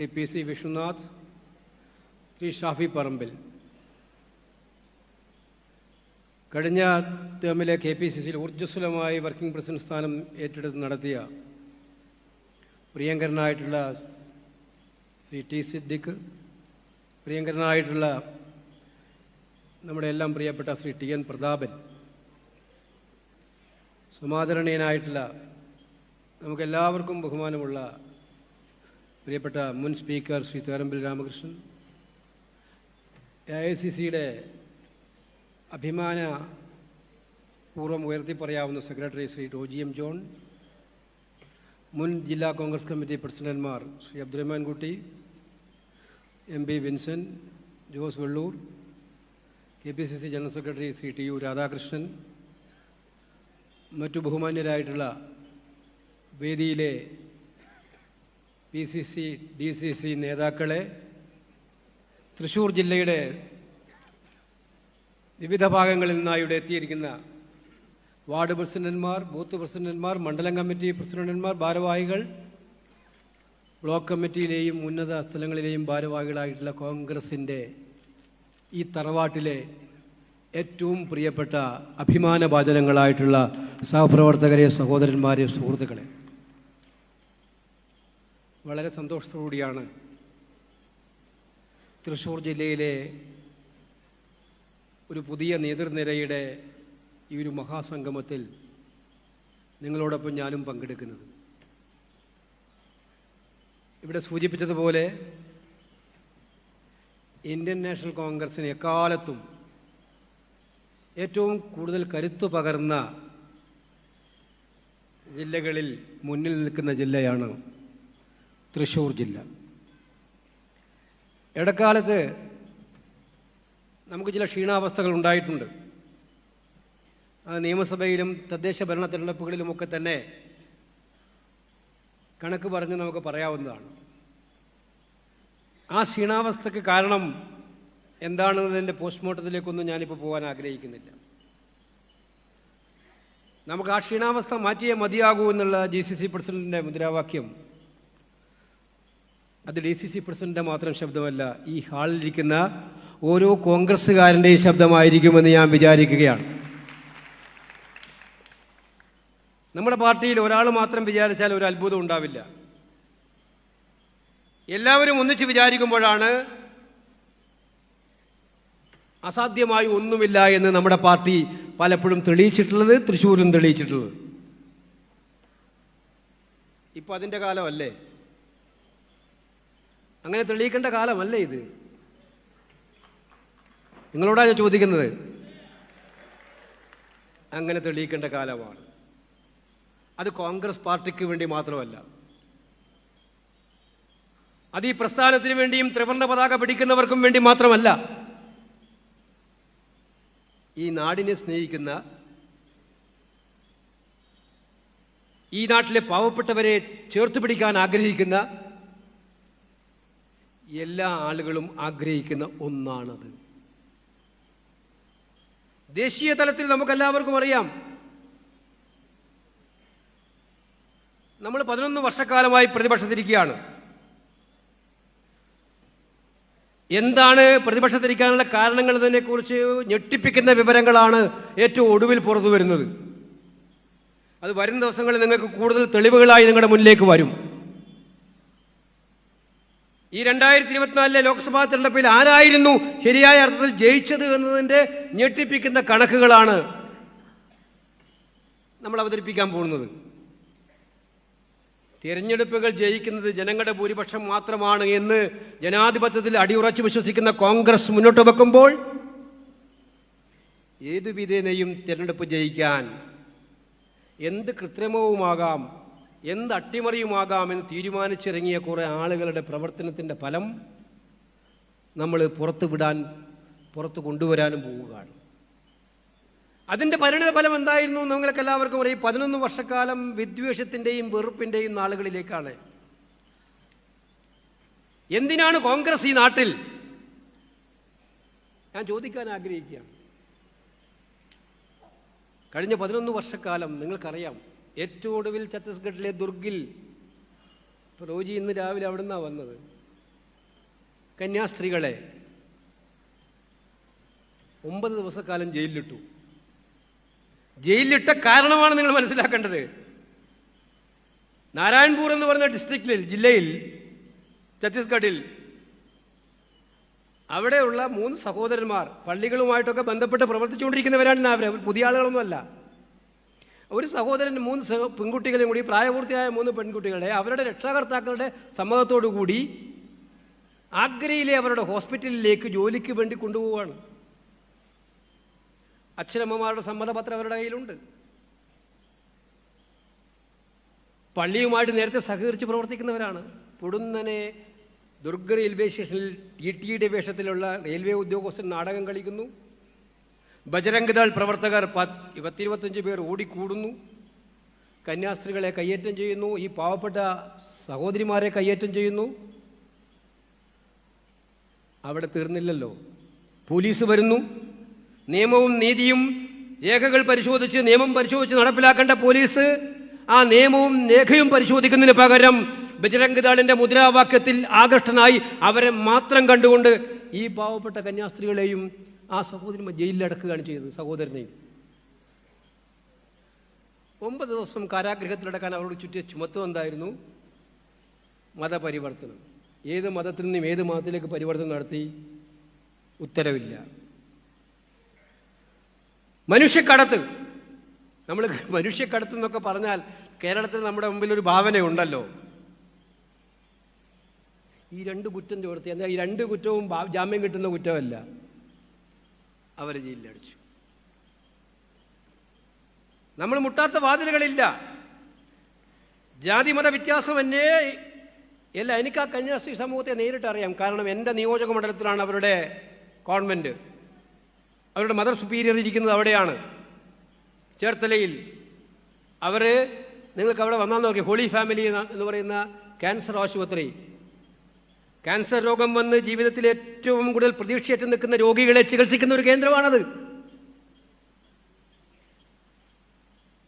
PC Vishwanath, Shri Shafi Parambil. കഴിഞ്ഞ ടേമിലെ KPCCയിൽ ഊർജ്ജസ്വലമായി working president സ്ഥാനം ഏറ്റെടുത്ത് നടത്തിയ പ്രിയങ്കരനായിട്ടുള്ള ശ്രീ T സിദ്ദിഖ്, പ്രിയങ്കരനായിട്ടുള്ള നമ്മുടെ എല്ലാം പ്രിയപ്പെട്ട ശ്രീ TN പ്രതാപൻ, സമാദരണീയനായിട്ടുള്ള നമുക്കെല്ലാവർക്കും ബഹുമാനമുള്ള പ്രിയപ്പെട്ട മുൻ സ്പീക്കർ ശ്രീ തേറമ്പിൽ രാമകൃഷ്ണൻ, AICCയുടെ അഭിമാനപൂർവ്വം ഉയർത്തിപ്പറയാവുന്ന സെക്രട്ടറി ശ്രീ റോജി M. ജോൺ, മുൻ ജില്ലാ കോൺഗ്രസ് കമ്മിറ്റി പ്രസിഡന്റ്മാർ Shri Abdurahman Kutty, MP Vincent, Jose Vellur, KPCC general secretary Shri TU Radhakrishnan, മറ്റു ബഹുമാന്യരായിട്ടുള്ള വേദിയിലെ PCC, DCC നേതാക്കളെ, തൃശ്ശൂർ ജില്ലയുടെ വിവിധ ഭാഗങ്ങളിൽ നിന്നായി ഇവിടെ എത്തിയിരിക്കുന്ന വാർഡ് പ്രസിഡന്റ്മാർ, ബൂത്ത് പ്രസിഡന്റ്മാർ, മണ്ഡലം കമ്മിറ്റി പ്രസിഡന്റ്മാർ, ഭാരവാഹികൾ, ബ്ലോക്ക് കമ്മിറ്റിയിലെയും ഉന്നത സ്ഥലങ്ങളിലെയും ഭാരവാഹികളായിട്ടുള്ള കോൺഗ്രസിൻ്റെ ഈ തറവാട്ടിലെ ഏറ്റവും പ്രിയപ്പെട്ട അഭിമാനഭാജനങ്ങളായിട്ടുള്ള സഹപ്രവർത്തകരെ, സഹോദരന്മാരെ, സുഹൃത്തുക്കളെ, വളരെ സന്തോഷത്തോടുകൂടിയാണ് തൃശ്ശൂർ ജില്ലയിലെ ഒരു പുതിയ നേതൃനിരയുടെ ഈ ഒരു മഹാസംഗമത്തിൽ നിങ്ങളോടൊപ്പം ഞാനും പങ്കെടുക്കുന്നത്. ഇവിടെ സൂചിപ്പിച്ചതുപോലെ ഇന്ത്യൻ നാഷണൽ കോൺഗ്രസിന് എക്കാലത്തും ഏറ്റവും കൂടുതൽ കരുത്തു പകർന്ന ജില്ലകളിൽ മുന്നിൽ നിൽക്കുന്ന ജില്ലയാണ് തൃശ്ശൂർ ജില്ല. ഇടക്കാലത്ത് നമുക്ക് ചില ക്ഷീണാവസ്ഥകൾ ഉണ്ടായിട്ടുണ്ട്. നിയമസഭയിലും തദ്ദേശ ഭരണ തിരഞ്ഞെടുപ്പുകളിലുമൊക്കെ തന്നെ കണക്ക് പറഞ്ഞ് നമുക്ക് പറയാവുന്നതാണ്. ആ ക്ഷീണാവസ്ഥയ്ക്ക് കാരണം എന്താണെന്നതിൻ്റെ പോസ്റ്റ്മോർട്ടത്തിലേക്കൊന്നും ഞാനിപ്പോൾ പോകാൻ ആഗ്രഹിക്കുന്നില്ല. നമുക്ക് ആ ക്ഷീണാവസ്ഥ മാറ്റിയേ മതിയാകൂ എന്നുള്ള GCC പ്രസിഡന്റിൻ്റെ മുദ്രാവാക്യം അത് DCC പ്രസിഡന്റിൻ്റെ മാത്രം ശബ്ദമല്ല, ഈ ഹാളിലിരിക്കുന്ന ഓരോ കോൺഗ്രസ്സുകാരൻ്റെയും ശബ്ദമായിരിക്കുമെന്ന് ഞാൻ വിചാരിക്കുകയാണ്. നമ്മുടെ പാർട്ടിയിൽ ഒരാൾ മാത്രം വിചാരിച്ചാൽ ഒരു അത്ഭുതം ഉണ്ടാവില്ല. എല്ലാവരും ഒന്നിച്ച് വിചാരിക്കുമ്പോഴാണ് അസാധ്യമായി ഒന്നുമില്ല എന്ന് നമ്മുടെ പാർട്ടി പലപ്പോഴും തെളിയിച്ചിട്ടുള്ളത്, തൃശ്ശൂരും തെളിയിച്ചിട്ടുള്ളത്. ഇപ്പം അതിൻ്റെ കാലമല്ലേ? അങ്ങനെ തെളിയിക്കേണ്ട കാലമല്ലേ ഇത്? നിങ്ങളോടാണ് ഞാൻ ചോദിക്കുന്നത്. അങ്ങനെ തെളിയിക്കേണ്ട കാലമാണ്. അത് കോൺഗ്രസ് പാർട്ടിക്ക് വേണ്ടി മാത്രമല്ല, അത് ഈ പ്രസ്ഥാനത്തിന് വേണ്ടിയും ത്രിവർണ്ണ പതാക പിടിക്കുന്നവർക്കും വേണ്ടി മാത്രമല്ല, ഈ നാടിനെ സ്നേഹിക്കുന്ന, ഈ നാട്ടിലെ പാവപ്പെട്ടവരെ ചേർത്ത് പിടിക്കാൻ ആഗ്രഹിക്കുന്ന എല്ലാ ആളുകളും ആഗ്രഹിക്കുന്ന ഒന്നാണത്. ദേശീയ തലത്തിൽ നമുക്കെല്ലാവർക്കും അറിയാം, നമ്മൾ 11 വർഷക്കാലമായി പ്രതിപക്ഷത്തിരിക്കുകയാണ്. എന്താണ് പ്രതിപക്ഷത്തിരിക്കാനുള്ള കാരണങ്ങൾ എന്നതിനെക്കുറിച്ച് ഞെട്ടിപ്പിക്കുന്ന വിവരങ്ങളാണ് ഏറ്റവും ഒടുവിൽ പുറത്തു വരുന്നത്. അത് വരും ദിവസങ്ങളിൽ നിങ്ങൾക്ക് കൂടുതൽ തെളിവുകളായി നിങ്ങളുടെ മുന്നിലേക്ക് വരും. ഈ 2024 ലോക്സഭാ തെരഞ്ഞെടുപ്പിൽ ആരായിരുന്നു ശരിയായ അർത്ഥത്തിൽ ജയിച്ചത് എന്നതിൻ്റെ ഞെട്ടിപ്പിക്കുന്ന കണക്കുകളാണ് നമ്മൾ അവതരിപ്പിക്കാൻ പോകുന്നത്. തിരഞ്ഞെടുപ്പുകൾ ജയിക്കുന്നത് ജനങ്ങളുടെ ഭൂരിപക്ഷം മാത്രമാണ് എന്ന് ജനാധിപത്യത്തിൽ അടിയുറച്ചു വിശ്വസിക്കുന്ന കോൺഗ്രസ് മുന്നോട്ട് വെക്കുമ്പോൾ, ഏതു വിധേനയും തിരഞ്ഞെടുപ്പ് ജയിക്കാൻ എന്ത് കൃത്രിമവുമാകാം, എന്ത് അട്ടിമറിയുമാകാമെന്ന് തീരുമാനിച്ചിറങ്ങിയ കുറേ ആളുകളുടെ പ്രവർത്തനത്തിൻ്റെ ഫലം നമ്മൾ പുറത്ത് കൊണ്ടുവരാനും പോവുകയാണ്. അതിൻ്റെ പരിണിത ഫലം എന്തായിരുന്നു നിങ്ങൾക്ക് എല്ലാവർക്കും അറിയാം. 11 വർഷക്കാലം വിദ്വേഷത്തിൻ്റെയും വെറുപ്പിൻ്റെയും നാളുകളിലേക്കാണ്. എന്തിനാണ് കോൺഗ്രസ് ഈ നാട്ടിൽ? ഞാൻ ചോദിക്കാൻ ആഗ്രഹിക്കുകയാണ്. കഴിഞ്ഞ 11 വർഷക്കാലം നിങ്ങൾക്കറിയാം, ഏറ്റവും ഒടുവിൽ ഛത്തീസ്ഗഡിലെ ദുർഗിൽ, റോജി ഇന്ന് രാവിലെ അവിടെ നിന്നാണ് വന്നത്, കന്യാസ്ത്രീകളെ 9 ദിവസക്കാലം ജയിലിലിട്ടു. ജയിലിലിട്ട കാരണമാണ് നിങ്ങൾ മനസ്സിലാക്കേണ്ടത്. നാരായൺപൂർ എന്ന് പറയുന്ന ജില്ലയിൽ ഛത്തീസ്ഗഡിൽ അവിടെയുള്ള 3 സഹോദരന്മാർ പള്ളികളുമായിട്ടൊക്കെ ബന്ധപ്പെട്ട് പ്രവർത്തിച്ചുകൊണ്ടിരിക്കുന്നവരാണ്. അവർ പുതിയ ആളുകളൊന്നുമല്ല. ഒരു സഹോദരൻ 3 പെൺകുട്ടികളെയും കൂടി, പ്രായപൂർത്തിയായ 3 പെൺകുട്ടികളെ അവരുടെ രക്ഷാകർത്താക്കളുടെ സമ്മതത്തോടു കൂടി ആഗ്രയിലെ അവരുടെ ഹോസ്പിറ്റലിലേക്ക് ജോലിക്ക് വേണ്ടി കൊണ്ടുപോവുകയാണ്. അച്ഛനമ്മമാരുടെ സമ്മതപത്രം അവരുടെ കയ്യിലുണ്ട്. പള്ളിയുമായിട്ട് നേരത്തെ സഹകരിച്ച് പ്രവർത്തിക്കുന്നവരാണ്. പൊടുന്നനെ ദുർഗ് റെയിൽവേ സ്റ്റേഷനിൽ ടി വേഷത്തിലുള്ള റെയിൽവേ ഉദ്യോഗസ്ഥൻ നാടകം കളിക്കുന്നു. ബജരംഗ് ദൾ പ്രവർത്തകർ 20-25 പേർ ഓടിക്കൂടുന്നു. കന്യാസ്ത്രീകളെ കയ്യേറ്റം ചെയ്യുന്നു. ഈ പാവപ്പെട്ട സഹോദരിമാരെ കയ്യേറ്റം ചെയ്യുന്നു. അവിടെ തീർന്നില്ലല്ലോ. പോലീസ് വരുന്നു. നിയമവും നീതിയും രേഖകൾ പരിശോധിച്ച് നിയമം പരിശോധിച്ച് നടപ്പിലാക്കേണ്ട പോലീസ് ആ നിയമവും രേഖയും പരിശോധിക്കുന്നതിന് പകരം ബജരംഗ് ദളിന്റെ മുദ്രാവാക്യത്തിൽ ആകൃഷ്ടനായി അവരെ മാത്രം കണ്ടുകൊണ്ട് ഈ പാവപ്പെട്ട കന്യാസ്ത്രീകളെയും ആ സഹോദരിമാർ ജയിലിലടക്കുകയാണ് ചെയ്തത്. സഹോദരനെയും 9 ദിവസം കാരാഗൃഹത്തിലടക്കാൻ അവരോട് ചുറ്റിയ ചുമത്വം എന്തായിരുന്നു? മതപരിവർത്തനം. ഏത് മതത്തിൽ നിന്നും ഏത് മതത്തിലേക്ക് പരിവർത്തനം നടത്തി? ഉത്തരവില്ല. മനുഷ്യക്കടത്ത്. നമ്മൾ മനുഷ്യക്കടത്ത് എന്നൊക്കെ പറഞ്ഞാൽ കേരളത്തിൽ നമ്മുടെ മുമ്പിൽ ഒരു ഭാവനയുണ്ടല്ലോ. ഈ 2 കുറ്റം ചോർത്തി, എന്നാൽ ഈ 2 കുറ്റവും ജാമ്യം കിട്ടുന്ന കുറ്റമല്ല. അവരെ ജയിലിലടിച്ചു. നമ്മൾ മുട്ടാത്ത വാതിലുകളില്ല. ജാതിമത വ്യത്യാസമല്ലേ അല്ല. എനിക്ക് ആ കന്യാസ്ത്രീ സമൂഹത്തെ നേരിട്ട് അറിയാം. കാരണം എൻ്റെ നിയോജക മണ്ഡലത്തിലാണ് അവരുടെ കോൺവെൻറ്റ്. അവരുടെ മദർ സുപ്പീരിയർ ഇരിക്കുന്നത് അവിടെയാണ്, ചേർത്തലയിൽ. അവർ നിങ്ങൾക്ക് അവിടെ വന്നാൽ നോക്കി, ഹോളി ഫാമിലി എന്ന് പറയുന്ന ക്യാൻസർ ആശുപത്രി. ക്യാൻസർ രോഗം വന്ന് ജീവിതത്തിൽ ഏറ്റവും കൂടുതൽ പ്രതീക്ഷയേറ്റ് നിൽക്കുന്ന രോഗികളെ ചികിത്സിക്കുന്ന ഒരു കേന്ദ്രമാണത്.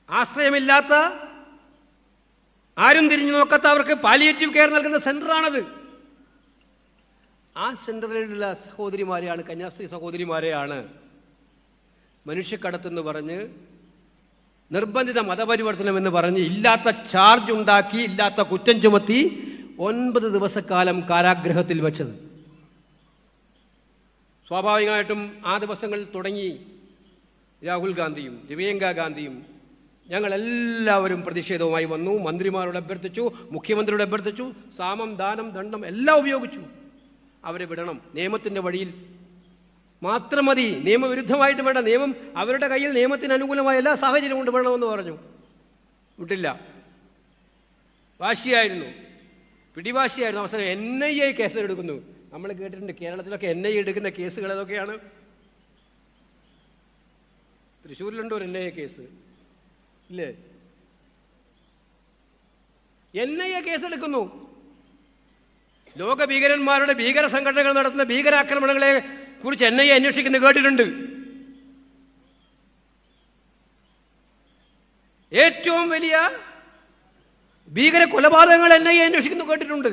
ആശ്രയമില്ലാത്ത, ആരും തിരിഞ്ഞു നോക്കാത്ത അവർക്ക് പാലിയേറ്റീവ് കെയർ നൽകുന്ന സെൻ്ററാണത്. ആ സെൻ്ററിലുള്ള സഹോദരിമാരെയാണ്, കന്യാസ്ത്രീ സഹോദരിമാരെയാണ് മനുഷ്യക്കടത്തെന്ന് പറഞ്ഞ്, നിർബന്ധിത മതപരിവർത്തനം എന്ന് പറഞ്ഞ് ഇല്ലാത്ത ചാർജ് ഉണ്ടാക്കി, ഇല്ലാത്ത കുറ്റം ചുമത്തി 9 ദിവസക്കാലം കാരാഗൃഹത്തിൽ വെച്ചത്. സ്വാഭാവികമായിട്ടും ആ ദിവസങ്ങളിൽ തുടങ്ങി രാഹുൽ ഗാന്ധിയും പ്രിയങ്ക ഗാന്ധിയും ഞങ്ങളെല്ലാവരും പ്രതിഷേധവുമായി വന്നു. മന്ത്രിമാരോട് അഭ്യർത്ഥിച്ചു, മുഖ്യമന്ത്രിയോട് അഭ്യർത്ഥിച്ചു, സാമം ദാനം ദണ്ഡം എല്ലാം ഉപയോഗിച്ചു. അവരെ വിടണം, നിയമത്തിൻ്റെ വഴിയിൽ മാത്രം മതി, നിയമവിരുദ്ധമായിട്ട് വേണ്ട, നിയമം അവരുടെ കയ്യിൽ നിയമത്തിന് അനുകൂലമായ എല്ലാ സാഹചര്യവും കൊണ്ട് വേണമെന്ന് പറഞ്ഞു. വിട്ടില്ല. വാശിയായിരുന്നു, പിടിവാശിയായിരുന്നു. അവസാനം NIA കേസ് എടുക്കുന്നു. നമ്മൾ കേട്ടിട്ടുണ്ട് കേരളത്തിലൊക്കെ NIA എടുക്കുന്ന കേസുകൾ ഏതൊക്കെയാണ്? തൃശ്ശൂരിലുണ്ടോ ഒരു NIA കേസ്? ഇല്ലേ? NIA കേസെടുക്കുന്നു. ലോക ഭീകരന്മാരുടെ ഭീകര സംഘടനകൾ നടത്തുന്ന ഭീകരാക്രമണങ്ങളെ കുറിച്ച് NIA അന്വേഷിക്കുന്നത് കേട്ടിട്ടുണ്ട്. ഏറ്റവും വലിയ ഭീകര കൊലപാതകങ്ങൾ NIA അന്വേഷിക്കുന്നു കേട്ടിട്ടുണ്ട്.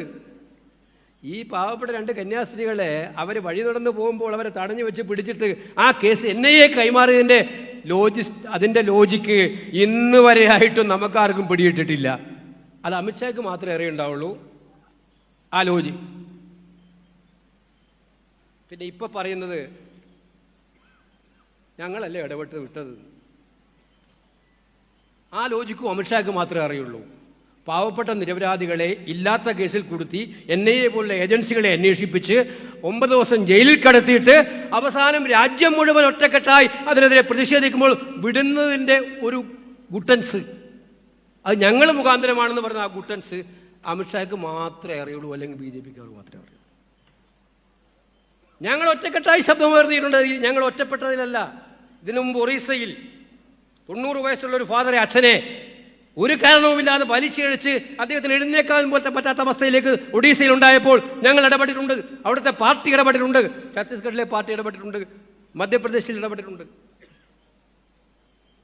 ഈ പാവപ്പെട്ട 2 കന്യാസ്ത്രീകളെ അവർ വഴി നടന്നു പോകുമ്പോൾ അവരെ തടഞ്ഞു വെച്ച് പിടിച്ചിട്ട് ആ കേസ് NIA കൈമാറിയതിൻ്റെ അതിൻ്റെ ലോജിക്ക് ഇന്ന് വരെയായിട്ടും നമുക്കാർക്കും പിടിയിട്ടിട്ടില്ല. അത് അമിത്ഷായ്ക്ക് മാത്രമേ അറിയുണ്ടാവുള്ളൂ ആ ലോജിക്. പിന്നെ ഇപ്പം പറയുന്നത് ഞങ്ങളല്ലേ ഇടപെട്ട് വിട്ടത്. ആ ലോജിക്കും അമിത്ഷായ്ക്ക് മാത്രമേ അറിയുള്ളൂ. പാവപ്പെട്ട നിരപരാധികളെ ഇല്ലാത്ത കേസിൽ കൊടുത്തി NIA പോലുള്ള ഏജൻസികളെ അന്വേഷിപ്പിച്ച് 9 ദിവസം ജയിലിൽ കടത്തിയിട്ട് അവസാനം രാജ്യം മുഴുവൻ ഒറ്റക്കെട്ടായി അതിനെതിരെ പ്രതിഷേധിക്കുമ്പോൾ വിടുന്നതിൻ്റെ ഒരു ഗുട്ടൻസ്, അത് ഞങ്ങൾ മുഖാന്തരമാണെന്ന് പറഞ്ഞ ആ ഗുട്ടൻസ് അമിത്ഷായ്ക്ക് മാത്രമേ അറിയുള്ളൂ, അല്ലെങ്കിൽ BJPക്ക് അവർ മാത്രമേ അറിയുള്ളൂ. ഞങ്ങൾ ഒറ്റക്കെട്ടായി ശബ്ദമുയർത്തിയിട്ടുണ്ട്. ഞങ്ങൾ ഒറ്റപ്പെട്ടതിലല്ല. ഇതിനു മുമ്പ് ഒറീസയിൽ 90 വയസ്സുള്ള ഒരു ഫാദറെ, അച്ഛനെ ഒരു കാരണവുമില്ലാതെ വലിച്ചിഴച്ച് അദ്ദേഹത്തിന് എഴുന്നേക്കാൻ പോലും പറ്റാത്ത അവസ്ഥയിലേക്ക് ഒഡീസയിൽ ഉണ്ടായപ്പോൾ ഞങ്ങൾ ഇടപെട്ടിട്ടുണ്ട്. അവിടുത്തെ പാർട്ടി ഇടപെട്ടിട്ടുണ്ട്, ഛത്തീസ്ഗഡിലെ പാർട്ടി ഇടപെട്ടിട്ടുണ്ട്, മധ്യപ്രദേശിൽ ഇടപെട്ടിട്ടുണ്ട്.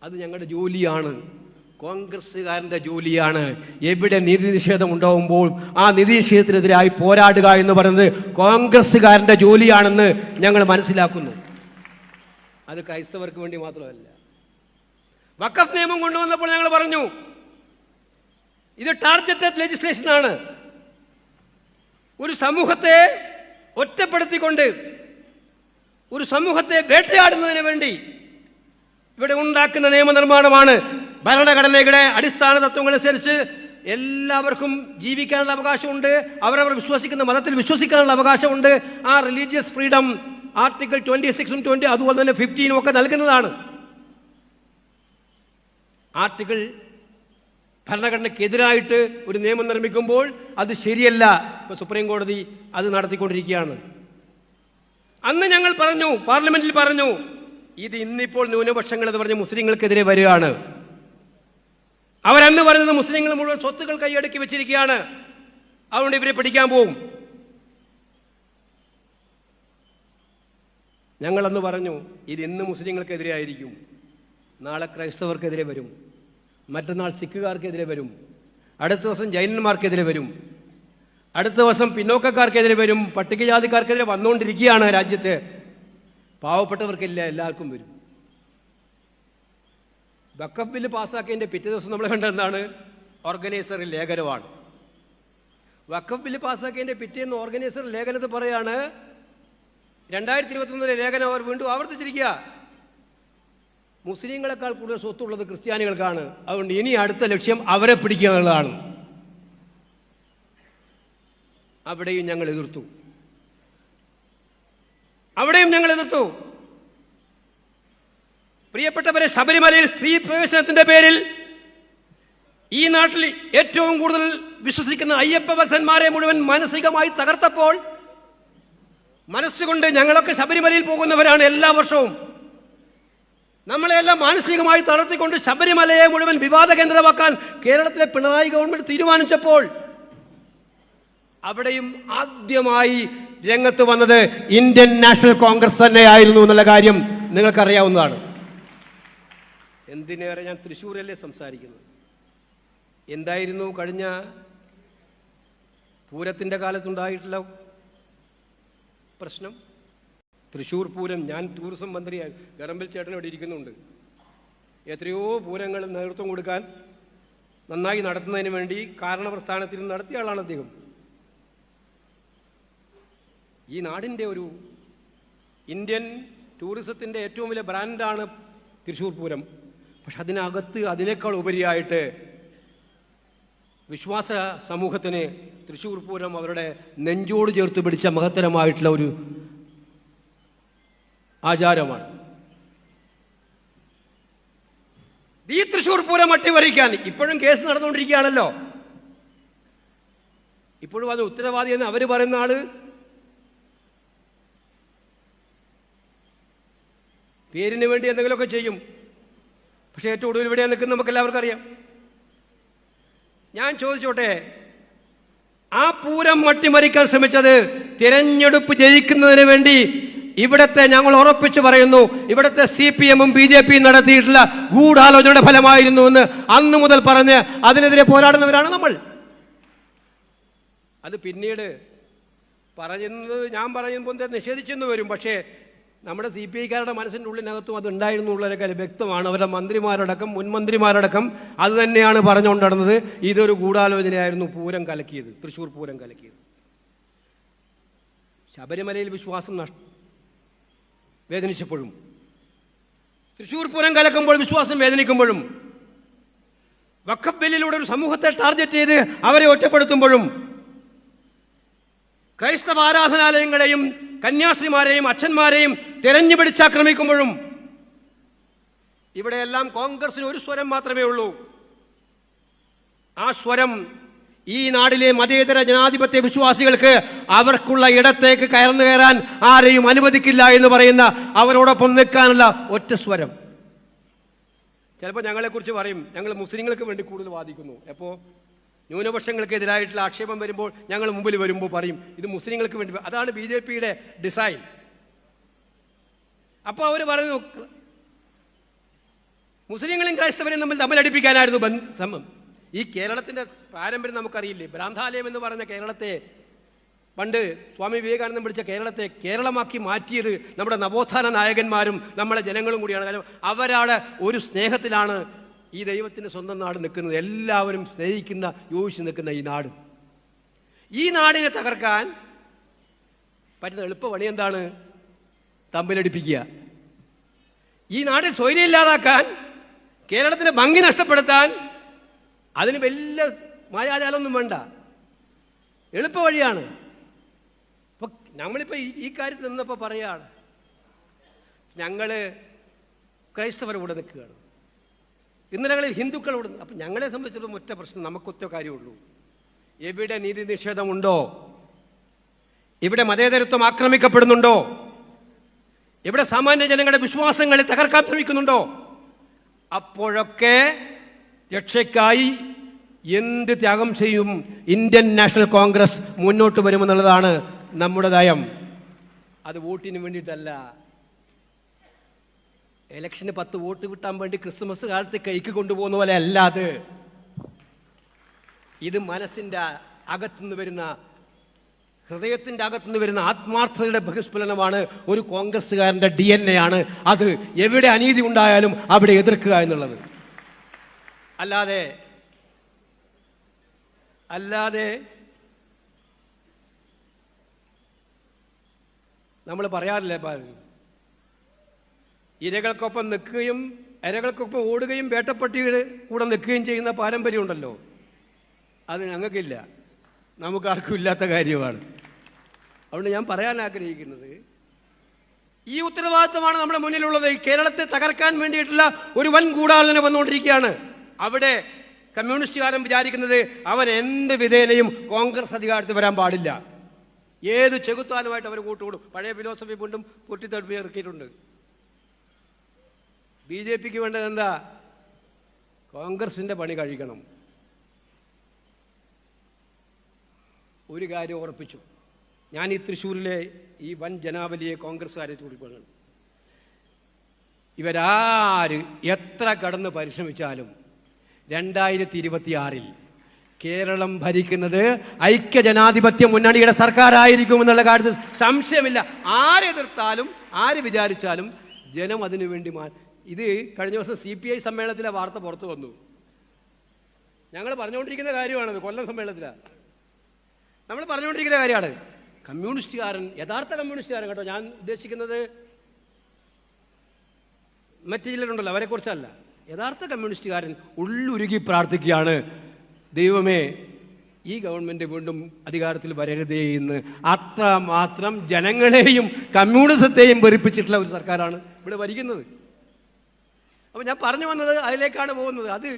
അത് ഞങ്ങളുടെ ജോലിയാണ്. കോൺഗ്രസ്സുകാരൻ്റെ ജോലിയാണ് എവിടെ നീതി നിഷേധം ഉണ്ടാവുമ്പോൾ ആ നീതി നിഷേധത്തിനെതിരായി പോരാടുക എന്ന് പറയുന്നത് കോൺഗ്രസ്സുകാരൻ്റെ ജോലിയാണെന്ന് ഞങ്ങൾ മനസ്സിലാക്കുന്നു. അത് ക്രൈസ്തവർക്ക് വേണ്ടി മാത്രമല്ല. വഖഫ് നിയമം കൊണ്ടുവന്നപ്പോൾ ഞങ്ങൾ പറഞ്ഞു ഇത് ടാർഗറ്റഡ് ലെജിസ്ലേഷനാണ്. ഒരു സമൂഹത്തെ ഒറ്റപ്പെടുത്തിക്കൊണ്ട് ഒരു സമൂഹത്തെ വേട്ടയാടുന്നതിന് വേണ്ടി ഇവിടെ ഉണ്ടാക്കുന്ന നിയമനിർമ്മാണമാണ്. ഭരണഘടനയുടെ അടിസ്ഥാന തത്വങ്ങളനുസരിച്ച് എല്ലാവർക്കും ജീവിക്കാനുള്ള അവകാശമുണ്ട്, അവരവർ വിശ്വസിക്കുന്ന മതത്തിൽ വിശ്വസിക്കാനുള്ള അവകാശമുണ്ട്. ആ റിലീജിയസ് ഫ്രീഡം ആർട്ടിക്കിൾ 26 20 അതുപോലെ തന്നെ 15 ഒക്കെ നൽകുന്നതാണ്. ആർട്ടിക്കിൾ ഭരണഘടനയ്ക്കെതിരായിട്ട് ഒരു നിയമം നിർമ്മിക്കുമ്പോൾ അത് ശരിയല്ല. ഇപ്പോൾ സുപ്രീം കോടതി അത് നടത്തിക്കൊണ്ടിരിക്കുകയാണ്. അന്ന് ഞങ്ങൾ പറഞ്ഞു, പാർലമെന്റിൽ പറഞ്ഞു, ഇത് ഇന്നിപ്പോൾ ന്യൂനപക്ഷങ്ങൾ എന്ന് പറഞ്ഞ് മുസ്ലിങ്ങൾക്കെതിരെ വരികയാണ്. അവരന്ന് പറയുന്നത് മുസ്ലിങ്ങൾ മുഴുവൻ സ്വത്തുക്കൾ കൈയടക്കി വെച്ചിരിക്കുകയാണ്, അതുകൊണ്ട് ഇവരെ പിടിക്കാൻ പോവും. ഞങ്ങളന്ന് പറഞ്ഞു ഇത് ഇന്ന് മുസ്ലിങ്ങൾക്കെതിരെ ആയിരിക്കും, നാളെ ക്രൈസ്തവർക്കെതിരെ വരും, മറ്റന്നാൾ സിഖുകാർക്കെതിരെ വരും, അടുത്ത ദിവസം ജൈനന്മാർക്കെതിരെ വരും, അടുത്ത ദിവസം പിന്നോക്കക്കാർക്കെതിരെ വരും, പട്ടികജാതിക്കാർക്കെതിരെ വന്നുകൊണ്ടിരിക്കുകയാണ് രാജ്യത്ത്. പാവപ്പെട്ടവർക്കില്ല, എല്ലാവർക്കും വരും. വഖഫ് ബില്ല് പാസ്സാക്കിയതിൻ്റെ പിറ്റേ ദിവസം നമ്മൾ കണ്ടെന്താണ്? ഓർഗനൈസർ ലേഖനമാണ്. വഖഫ് ബില്ല് പാസ്സാക്കിയതിൻ്റെ പിറ്റേന്ന് ഓർഗനൈസർ ലേഖനത്തിൽ പറയാണ് 2021 ലേഖനം അവർ വീണ്ടും ആവർത്തിച്ചിരിക്കുക, മുസ്ലിങ്ങളെക്കാൾ കൂടുതൽ സ്വത്തുള്ളത് ക്രിസ്ത്യാനികൾക്കാണ്, അതുകൊണ്ട് ഇനി അടുത്ത ലക്ഷ്യം അവരെ പിടിക്കുക എന്നുള്ളതാണ്. അവിടെയും ഞങ്ങൾ എതിർത്തു. പ്രിയപ്പെട്ടവരെ, ശബരിമലയിൽ സ്ത്രീ പ്രവേശനത്തിന്റെ പേരിൽ ഈ നാട്ടിൽ ഏറ്റവും കൂടുതൽ വിശ്വസിക്കുന്ന അയ്യപ്പ ഭക്തന്മാരെ മുഴുവൻ മാനസികമായി തകർത്തപ്പോൾ മനസ്സുകൊണ്ട് ഞങ്ങളൊക്കെ ശബരിമലയിൽ പോകുന്നവരാണ് എല്ലാ വർഷവും. നമ്മളെല്ലാം മാനസികമായി തളർത്തിക്കൊണ്ട് ശബരിമലയെ മുഴുവൻ വിവാദ കേന്ദ്രമാക്കാൻ കേരളത്തിലെ പിണറായി ഗവൺമെന്റ് തീരുമാനിച്ചപ്പോൾ അവിടെയും ആദ്യമായി രംഗത്ത് വന്നത് ഇന്ത്യൻ നാഷണൽ കോൺഗ്രസ് തന്നെയായിരുന്നു എന്നുള്ള കാര്യം നിങ്ങൾക്കറിയാവുന്നതാണ്. എന്തിനേറെ ഞാൻ തൃശ്ശൂരല്ലേ സംസാരിക്കുന്നത്. എന്തായിരുന്നു കഴിഞ്ഞ പൂരത്തിൻ്റെ കാലത്തുണ്ടായിട്ടുള്ള പ്രശ്നം? തൃശ്ശൂർ പൂരം, ഞാൻ ടൂറിസം മന്ത്രിയായി, ഗറമ്പിൽ ചേട്ടൻ ഇവിടെ ഇരിക്കുന്നുണ്ട്. എത്രയോ പൂരങ്ങൾ നേതൃത്വം കൊടുക്കാൻ നന്നായി നടത്തുന്നതിന് വേണ്ടി കാരണപ്രസ്ഥാനത്തിൽ നടത്തിയ ആളാണ് അദ്ദേഹം. ഈ നാടിൻ്റെ ഒരു ഇന്ത്യൻ ടൂറിസത്തിൻ്റെ ഏറ്റവും വലിയ ബ്രാൻഡാണ് തൃശ്ശൂർ പൂരം. പക്ഷെ അതിനകത്ത് അതിനേക്കാൾ ഉപരിയായിട്ട് വിശ്വാസ സമൂഹത്തിന് തൃശ്ശൂർ പൂരം അവരുടെ നെഞ്ചോട് ചേർത്ത് പിടിച്ച മഹത്തരമായിട്ടുള്ള ഒരു ആചാരമാണ്. ഈ തൃശ്ശൂർ പൂരം അട്ടിമറിക്കാൻ ഇപ്പോഴും കേസ് നടന്നുകൊണ്ടിരിക്കുകയാണല്ലോ. ഇപ്പോഴും അത് ഉത്തരവാദി എന്ന് അവർ പറയുന്ന ആള് പേരിന് വേണ്ടി എന്തെങ്കിലുമൊക്കെ ചെയ്യും. പക്ഷെ ഏറ്റവും ഒടുവിൽ ഇവിടെ നിൽക്കുന്ന നമുക്ക് എല്ലാവർക്കും അറിയാം. ഞാൻ ചോദിച്ചോട്ടെ, ആ പൂരം അട്ടിമറിക്കാൻ ശ്രമിച്ചത് തിരഞ്ഞെടുപ്പ് ജയിക്കുന്നതിന് വേണ്ടി ഇവിടത്തെ, ഞങ്ങൾ ഉറപ്പിച്ചു പറയുന്നു, ഇവിടുത്തെ CPM-ഉം BJP-യും നടത്തിയിട്ടുള്ള ഗൂഢാലോചനയുടെ ഫലമായിരുന്നു എന്ന് അന്നു മുതൽ പറഞ്ഞ് അതിനെതിരെ പോരാടുന്നവരാണ് നമ്മൾ. അത് പിന്നീട് പറയുന്നത് ഞാൻ പറയുമ്പോൾ നിഷേധിച്ചെന്ന് വരും. പക്ഷേ നമ്മുടെ CPI-ക്കാരുടെ മനസ്സിൻ്റെ ഉള്ളിനകത്തും അത് ഉണ്ടായിരുന്നു എന്നുള്ളൊരു കാര്യം വ്യക്തമാണ്. അവരുടെ മന്ത്രിമാരടക്കം മുൻമന്ത്രിമാരടക്കം അത് തന്നെയാണ് പറഞ്ഞുകൊണ്ട് നടന്നത്. ഇതൊരു ഗൂഢാലോചനയായിരുന്നു പൂരം കലക്കിയത്, തൃശ്ശൂർ പൂരം കലക്കിയത്. ശബരിമലയിൽ വിശ്വാസം വേദനിച്ചപ്പോഴും തൃശ്ശൂർ പൂരം കലക്കുമ്പോൾ വിശ്വാസം വേദനിക്കുമ്പോഴും വഖഫ് ബില്ലിലൂടെ ഒരു സമൂഹത്തെ ടാർഗറ്റ് ചെയ്ത് അവരെ ഒറ്റപ്പെടുത്തുമ്പോഴും ക്രൈസ്തവ ആരാധനാലയങ്ങളെയും കന്യാസ്ത്രീമാരെയും അച്ഛന്മാരെയും തെരഞ്ഞു പിടിച്ചാക്രമിക്കുമ്പോഴും ഇവിടെയെല്ലാം കോൺഗ്രസിന് ഒരു സ്വരം മാത്രമേ ഉള്ളൂ. ആ സ്വരം ഈ നാടിലെ മതേതര ജനാധിപത്യ വിശ്വാസികൾക്ക് അവർക്കുള്ള ഇടത്തേക്ക് കയർന്നു കയറാൻ ആരെയും അനുവദിക്കില്ല എന്ന് പറയുന്ന അവരോടൊപ്പം നിൽക്കാനുള്ള ഒറ്റ സ്വരം. ചിലപ്പോൾ ഞങ്ങളെക്കുറിച്ച് പറയും ഞങ്ങൾ മുസ്ലിങ്ങൾക്ക് വേണ്ടി കൂടുതൽ വാദിക്കുന്നു. എപ്പോൾ ന്യൂനപക്ഷങ്ങൾക്കെതിരായിട്ടുള്ള ആക്ഷേപം വരുമ്പോൾ ഞങ്ങൾ മുമ്പിൽ വരുമ്പോൾ പറയും ഇത് മുസ്ലിങ്ങൾക്ക് വേണ്ടി. അതാണ് BJP-യുടെ ഡിസൈൻ. അപ്പോൾ അവർ പറയുന്നു മുസ്ലിങ്ങളും ക്രൈസ്തവരെയും തമ്മിലടിപ്പിക്കാനായിരുന്നു ശ്രമം. ഈ കേരളത്തിൻ്റെ പാരമ്പര്യം നമുക്കറിയില്ലേ. ഭ്രാന്താലയം എന്ന് പറഞ്ഞ കേരളത്തെ, പണ്ട് സ്വാമി വിവേകാനന്ദൻ പിടിച്ച കേരളത്തെ കേരളമാക്കി മാറ്റിയത് നമ്മുടെ നവോത്ഥാന നായകന്മാരും നമ്മളെ ജനങ്ങളും കൂടിയാണ്. കാരണം അവരാണ് ഒരു സ്നേഹത്തിലാണ് ഈ ദൈവത്തിൻ്റെ സ്വന്തം നാട് നിൽക്കുന്നത്. എല്ലാവരും സ്നേഹിക്കുന്ന, യോജിച്ച് നിൽക്കുന്ന ഈ നാട്. ഈ നാടിനെ തകർക്കാൻ പറ്റുന്ന എളുപ്പ വഴി എന്താണ്? തമ്മിലടിപ്പിക്കുക. ഈ നാട്ടിൽ സ്വൈര്യമില്ലാതാക്കാൻ, കേരളത്തിൻ്റെ ഭംഗി നഷ്ടപ്പെടുത്താൻ അതിന് വലിയ മായാജാലമൊന്നും വേണ്ട, എളുപ്പ വഴിയാണ്. ഇപ്പം നമ്മളിപ്പോൾ ഈ കാര്യത്തിൽ നിന്നപ്പോൾ പറയുകയാണ്, ഞങ്ങൾ ക്രൈസ്തവരുടെ കൂടെ നിൽക്കുകയാണ്, ഇന്നലകളിൽ ഹിന്ദുക്കളോട്. അപ്പം ഞങ്ങളെ സംബന്ധിച്ചിടത്തോളം ഒറ്റ പ്രശ്നം, നമുക്കൊറ്റ കാര്യമുള്ളൂ. എവിടെ നീതി നിഷേധമുണ്ടോ, ഇവിടെ മതേതരത്വം ആക്രമിക്കപ്പെടുന്നുണ്ടോ, ഇവിടെ സാമാന്യ ജനങ്ങളുടെ വിശ്വാസങ്ങളെ തകർക്കാൻ ശ്രമിക്കുന്നുണ്ടോ, അപ്പോഴൊക്കെ രക്ഷയ്ക്കായി എന്ത് ത്യാഗം ചെയ്യും ഇന്ത്യൻ നാഷണൽ കോൺഗ്രസ് മുന്നോട്ട് വരുമെന്നുള്ളതാണ് നമ്മുടെ നയം. അത് വോട്ടിന് വേണ്ടിയിട്ടല്ല. ഇലക്ഷന് 10 വോട്ട് കിട്ടാൻ വേണ്ടി ക്രിസ്മസ് കാലത്ത് കൈക്ക് കൊണ്ടുപോകുന്ന പോലെ അല്ലാതെ, ഇത് മനസ്സിൻ്റെ അകത്തുനിന്ന് വരുന്ന, ഹൃദയത്തിൻ്റെ അകത്തുനിന്ന് വരുന്ന ആത്മാർത്ഥതയുടെ ബഹിസ്ഫുലനമാണ്. ഒരു കോൺഗ്രസ്സുകാരൻ്റെ DNA ആണ് അത്. എവിടെ അനീതി ഉണ്ടായാലും അവിടെ എതിർക്കുക എന്നുള്ളത്. അല്ലാതെ നമ്മൾ പറയാറില്ലേ, ഇരകൾക്കൊപ്പം നിൽക്കുകയും ഇരകൾക്കൊപ്പം ഓടുകയും വേട്ടപ്പട്ടിയുടെ കൂടെ നിൽക്കുകയും ചെയ്യുന്ന പാരമ്പര്യം ഉണ്ടല്ലോ, അത് ഞങ്ങൾക്കില്ല, നമുക്കാർക്കും ഇല്ലാത്ത കാര്യമാണ്. അതുകൊണ്ട് ഞാൻ പറയാൻ ആഗ്രഹിക്കുന്നത്, ഈ ഉത്തരവാദിത്വമാണ് നമ്മുടെ മുന്നിലുള്ളത്. കേരളത്തെ തകർക്കാൻ വേണ്ടിയിട്ടുള്ള ഒരു വൻ ഗൂഢാലോചന വന്നുകൊണ്ടിരിക്കുകയാണ്. അവിടെ കമ്മ്യൂണിസ്റ്റുകാരൻ വിചാരിക്കുന്നത് അവൻ എന്ത് വിധേനയും കോൺഗ്രസ് അധികാരത്തിൽ വരാൻ പാടില്ല, ഏത് ചെകുത്താനുമായിട്ട് അവർ കൂട്ടുകൂടും. പഴയ ഫിലോസഫി വീണ്ടും പൊട്ടിത്തെടുപ്പി ഇറക്കിയിട്ടുണ്ട്. BJPക്ക് വേണ്ടത് എന്താ? കോൺഗ്രസിൻ്റെ പണി കഴിക്കണം. ഒരു കാര്യം ഉറപ്പിച്ചു, ഞാൻ ഈ തൃശ്ശൂരിലെ ഈ വൻ ജനാവലിയെ കോൺഗ്രസ്സുകാരെ കൂടിക്കൊള്ളണം. ഇവരാര് എത്ര കടന്ന് പരിശ്രമിച്ചാലും 2026 കേരളം ഭരിക്കുന്നത് ഐക്യജനാധിപത്യ മുന്നണിയുടെ സർക്കാരായിരിക്കുമെന്നുള്ള കാര്യത്തിൽ സംശയമില്ല. ആരെതിർത്താലും ആര് വിചാരിച്ചാലും ജനം അതിനു വേണ്ടി ഇത് കഴിഞ്ഞ ദിവസം CPI സമ്മേളനത്തിലെ വാർത്ത പുറത്തു വന്നു. ഞങ്ങൾ പറഞ്ഞുകൊണ്ടിരിക്കുന്ന കാര്യമാണത്. കൊല്ലം സമ്മേളനത്തിലാണ് നമ്മൾ പറഞ്ഞുകൊണ്ടിരിക്കുന്ന കാര്യമാണ്. കമ്മ്യൂണിസ്റ്റുകാരൻ, യഥാർത്ഥ കമ്മ്യൂണിസ്റ്റുകാരൻ കേട്ടോ, ഞാൻ ഉദ്ദേശിക്കുന്നത് മറ്റു ചിലരുണ്ടല്ലോ അവരെക്കുറിച്ചല്ല. യഥാർത്ഥ കമ്മ്യൂണിസ്റ്റുകാരൻ ഉള്ളുരുകി പ്രാർത്ഥിക്കുകയാണ്, ദൈവമേ ഈ ഗവൺമെൻറ് വീണ്ടും അധികാരത്തിൽ വരരുതേ എന്ന്. അത്രമാത്രം ജനങ്ങളെയും കമ്മ്യൂണിസത്തെയും വെറുപ്പിച്ചിട്ടുള്ള ഒരു സർക്കാരാണ് ഇവിടെ ഭരിക്കുന്നത്. അപ്പോൾ ഞാൻ പറഞ്ഞു വന്നത് അതിലേക്കാണ് പോകുന്നത്. അത്